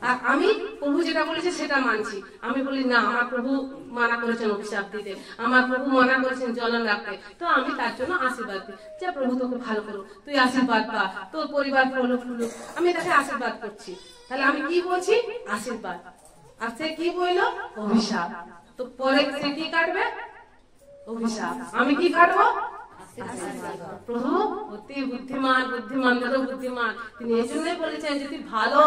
আর আমি প্রভু যেটা বলেছে সেটা মানছি। আমি বলি না, আমার প্রভু মানা করেছেন অভিশাপ দিতে, আমার প্রভু মানা করেছেন জ্বলন রাখতে, তো আমি তার জন্য আশীর্বাদ দিই। যা প্রভু তোকে ভালো করো, তুই আশীর্বাদ পা, তোর পরিবার ফলুক ফুলুক, আমি তাকে আশীর্বাদ করছি। তাহলে আমি কি বলছি? আশীর্বাদ। আর সে কি বললো? অভিশাপ। তো পরে সে কি কাটবে? অভিশাপ। আমি কি কাটবো? প্রভু অতি বুদ্ধিমানদেরও বুদ্ধিমান। তিনি এই জন্যই বলেছেন যে তুই ভালো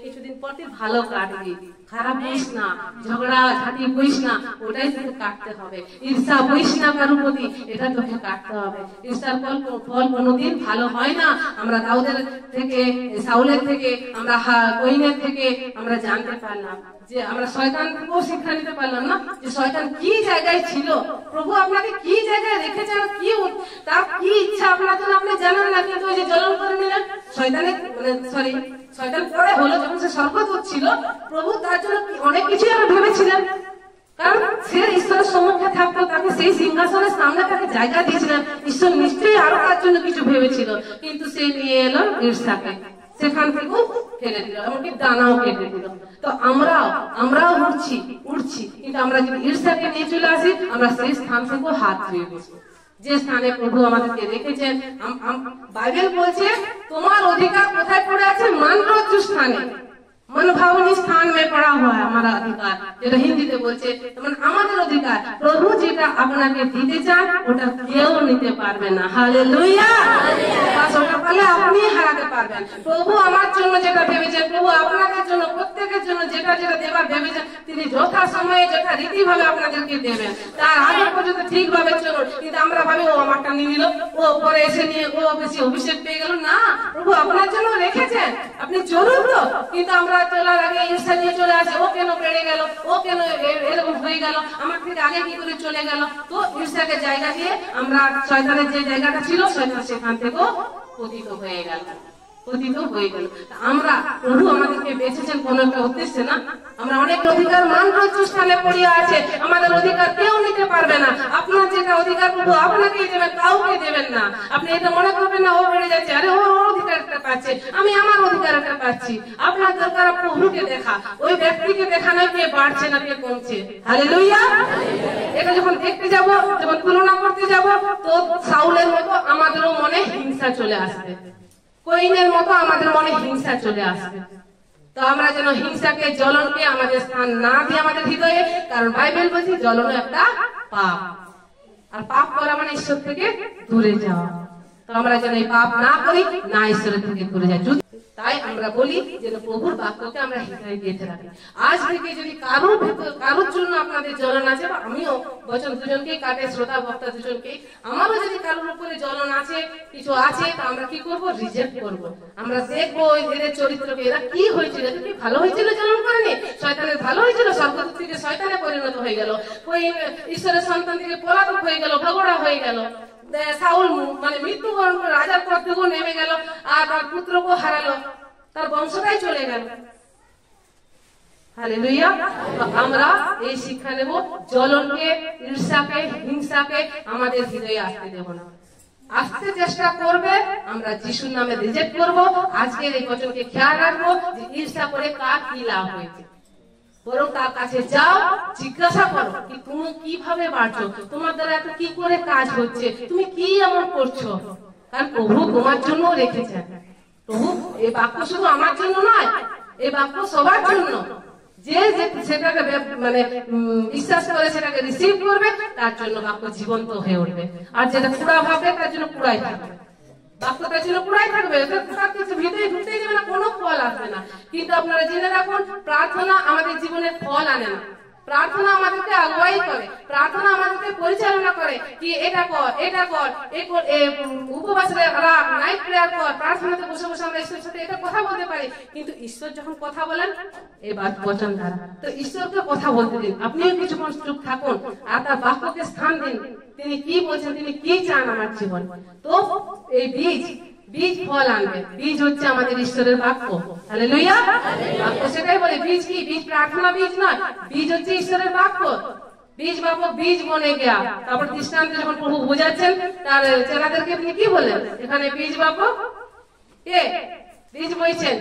কিছুদিন পর তুই ভালো কাটবি, খারাপ বইস না, ঝগড়া ঝাঁটি বইস না, ওটাই তোকে কাটতে হবে। ঈর্ষা বইস না কারোর প্রতি, এটা তোকে কাটতে হবে। ঈর্ষার ফল কোনোদিন ভালো হয় না। আমরা দাউদের থেকে, সাউলের থেকে, আমরা কইনের থেকে আমরা জানতে পারলাম, যে আমরা শয়তান থেকেও শিক্ষা নিতে পারলাম না, যে শয়তান কি জায়গায় ছিল, প্রভু আপনাকে কি জায়গায় রেখেছেন, কি তার কি ইচ্ছা আপনার জন্য আপনি জানেন না। কিন্তু ওই যে জ্বলন করে নিলেন শয়তান পরে হলো, যখন সে স্বর্গদূত ছিল, প্রভু তার জন্য অনেক কিছুই আমরা ভেবেছিলেন, কারণ সে ঈশ্বরের সম্মুখে থাকতো, তাকে সেই সিংহাসনের সামনে তাকে জায়গা দিয়েছিলেন। ঈশ্বর নিশ্চয়ই আরো তার জন্য কিছু ভেবেছিল, কিন্তু সে নিয়ে এলো ঈর্ষাকে, সেখান থেকেও ফেলে দিল, এমনকি দানাও কেটে দিল। তো আমরাও উঠছি, কিন্তু আমরা যদি ঈর্ষাকে নিয়ে চলে আসি, আমরা সেই স্থান থেকেও হাত ধুয়ে বসবো, যে স্থানে প্রভু আমাদেরকে রেখেছেন। বাইবেল বলছে তোমার অধিকার কোথায় পড়ে আছে? মানরজ্জু স্থানে। मन भावनी स्थान में पड़ा हुआ है हमारा अधिकार, যেটা হিন্দিতে বলছে মানে আমাদের অধিকার। প্রভু যেটা আপনাকে দিতে চান ওটা কেউ নিতে পারবে না। হালেলুয়া। ওটা পালে আপনি হারাতে পারবেন। প্রভু আমার জন্য যেটা ভেবেছেন, প্রভু আপনাদের জন্য প্রত্যেকের জন্য যেটা যেটা দেবার ভেবেছেন তিনি যথা সময়ে যথা রীতিভাবে আপনাদেরকে দেবেন। তার আগে পর্যন্ত ঠিকভাবে চলুন। কিন্তু আমরা ভাবি ও আমারটা নিয়ে নিল, ও পরে এসে নিয়ে ও বেশি অভিষেক পেয়ে গেল। না, প্রভু আপনার জন্য রেখেছেন, আপনি চলুন তো। কিন্তু আমরা চলার আগে ঈর্ষা নিয়ে চলে আসে, ও কেন বেড়ে গেল, ও কেন এরকম হয়ে গেল, আমার থেকে আগে কি করে চলে গেল। তো ঈর্ষাকে জায়গা দিয়ে আমরা শয়তানের যে জায়গাটা ছিল শয়তান সেখান থেকেও পতিত হয়ে গেল। আমরা প্রভু আমাদেরকে বেঁচেছেন কোন একটা উদ্দেশ্যে না। আমরা অনেক অধিকার মানরজ্য স্থানে পড়িয়া আছে, আমাদের অধিকার কেউ নিতে পারবে না। আপনার যেটা অধিকার প্রভু আপনাকেই দেবেন, কাউকে দেবেন না। আপনি এটা মনে করবেন না ও বেড়ে যাচ্ছে, আরে ও অধিকারটা পাচ্ছে, আমি আমার অধিকারটা পাচ্ছি। আপনার দরকার প্রভুকে দেখা, ওই ব্যক্তিকে দেখা নয় কে বাড়ছে না কে কমছে। হালেলুয়া। এটা যখন দেখতে যাব, যখন তুলনা করতে যাব, তো সাউলের মতো আমাদেরও মনে হিংসা চলে আসবে, কইনের মতো আমাদের মনে হিংসা চলে আসবে। তো আমরা যেন হিংসাকে জ্বলনকে আমাদের স্থান না দিয়ে আমাদের হৃদয়ে, কারণ বাইবেল বলছে জ্বলন একটা পাপ, আর পাপ করা মানে ঈশ্বর থেকে দূরে যাওয়া। তো আমরা যেন এই পাপ না করি, না ঈশ্বরের থেকে দূরে যাই। তাই আমরা বলি যেন প্রভুর বাক্যকে আমরা হৃদয়ে গেঁথে রাখি। আজ থেকে যদি কারোর জন্য আপনাদের জ্বলন আছে, বা আমিও বচন দুজনকেই কাটে, শ্রোতা বক্তা দুজনকেই, আমারও যদি কারোর উপরে জ্বলন আছে, কিছু আছে, তা আমরা কি করব? রিজেক্ট করব। আমরা দেখবো এদের চরিত্রকে, এরা কি হয়েছিল, কি ভালো হয়েছিল জ্বলন করেনি, শয়তানের ভালো হয়েছিল, স্বর্গদূত থেকে শয়তানে পরিণত হয়ে গেল, ওই ঈশ্বরের সন্তান থেকে পলাতক হয়ে গেল, ঝগড়া হয়ে গেল, সাউল মানে মৃত্যুবরণ করে রাজার পদ থেকেও নেমে গেল, আর তার পুত্রকেও হারালো, তার বংশটাই চলে গেল। হালেলুয়া। আমরা এই শিক্ষা নেব, জ্বলনকে, ঈর্ষাকে, হিংসাকে আমাদের হৃদয়ে আসতে দেব না। আসতে চেষ্টা করবে, আমরা যিশুর নামে রিজেক্ট করব। আজকের এই বচনকে খেয়াল রাখবো যে ঈর্ষা করে কার কি লাভ হয়েছে, বরং তার কাছে যাও, জিজ্ঞাসা করো কি তুমি কিভাবে বাড়ছো, তোমার দ্বারা এত কি করে কাজ হচ্ছে, তুমি কি এমন করছো। কারণ প্রভু তোমার জন্য রেখেছেন। প্রভু এই বাক্য শুধু আমার জন্য নয়, এই বাক্য সবার জন্য। যে সেটাকে মানে বিশ্বাস করে সেটাকে রিসিভ করবে, তার জন্য বাক্য জীবন্ত হয়ে উঠবে। আর যেটা পুরা ভাববে তার জন্য পুরাই থাকবে, বাক্যটা ছিল পুরাই থাকবে, কিছু ভিতরে ঢুকতেই যাবে না, কোনো ফল আসবে না। কিন্তু আপনারা জেনে রাখুন, প্রার্থনা আমাদের জীবনে ফল আনে না, প্রার্থনা আমাদেরকে আগুয়াই করে, প্রার্থনা আমাদেরকে পরিচালনা করে কি এটা কর, এটা কর, উপবাস রাখ, নাইট প্রেয়ার কর, প্রার্থনাতে বসে বসে আমরা ঈশ্বরের সাথে এটা কথা বলতে পারি। কিন্তু ঈশ্বর যখন কথা বলেন এবার বচন দ্বারা, তো ঈশ্বরকে কথা বলতে দিন, আপনিও কিছুক্ষণ চুপ থাকুন আর তার বাক্যকে স্থান দিন। তিনি কি বলছেন, তিনি কি চান আমার জীবন। তো এই বীজ ফল আনবে। বীজ হচ্ছে আমাদের ঈশ্বরের বাক্য। হালেলুয়া। বাক্য সেটাই বলে, বীজ কি? বীজ প্রার্থনা বীজ নয়, বীজ হচ্ছে ঈশ্বরের বাক্য। বীজ বাপক বীজ বনে গিয়া। তারপর দৃষ্টান্তে যখন প্রভু বোঝাচ্ছেন তার চেলাদেরকে তিনি কি বলেন, এখানে বীজ বাপক কে? বীজ বইছেন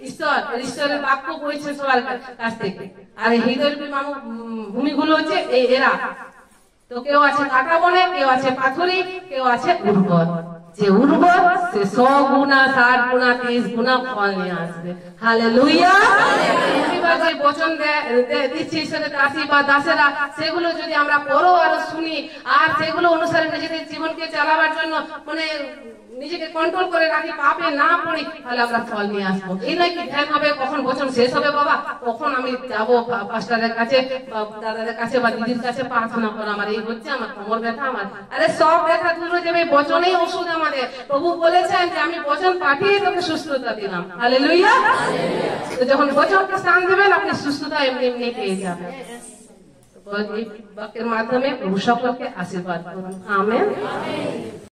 ঈশ্বর, ঈশ্বরের বাক্য বইছে সবার কাছ থেকে। আর হৃদয়ের ভূমিগুলো হচ্ছে এরা। তো কেউ আছে কাটা বনে, কেউ আছে পাথরি, কেউ আছে উর্বর। যে উর্বর সে 100 গুণা, 60 গুণা, 30 গুণা ফল নিয়ে আসবে। হালেলুয়া। যে বচন দিচ্ছে ঈশ্বরের দাসী বা দাসেরা, সেগুলো যদি আমরা পড়ো আর শুনি, আর সেগুলো অনুসারে নিজেদের জীবনকে চালাবার জন্য মানে নিজেকে কন্ট্রোল করে রাখি, পাপে না পড়ি, তাহলে আমরা ফল নিয়ে আসবো। এই নয় কি ধ্যান হবে, কখন বচন শেষ হবে বাবা, কখন আমি যাবো পাস্টারের কাছে বা দাদাদের কাছে বা দিদির কাছে প্রার্থনা করো, আমার এই হচ্ছে, আমার কোমর ব্যথা, আমার আরে সব ব্যথা দূর হয়ে যাবে। বচনেই ওষুধ আমাদের। প্রভু বলেছেন যে আমি বচন পাঠিয়ে তোকে সুস্থতা দিলাম। হালেলুয়া। তো যখন বচনকে স্থান দেবেন, আপনি সুস্থতা এমনি এমনি পেয়ে যাবেন। বাক্যের মাধ্যমে প্রভু সকলকে আশীর্বাদ করুন। আমেন।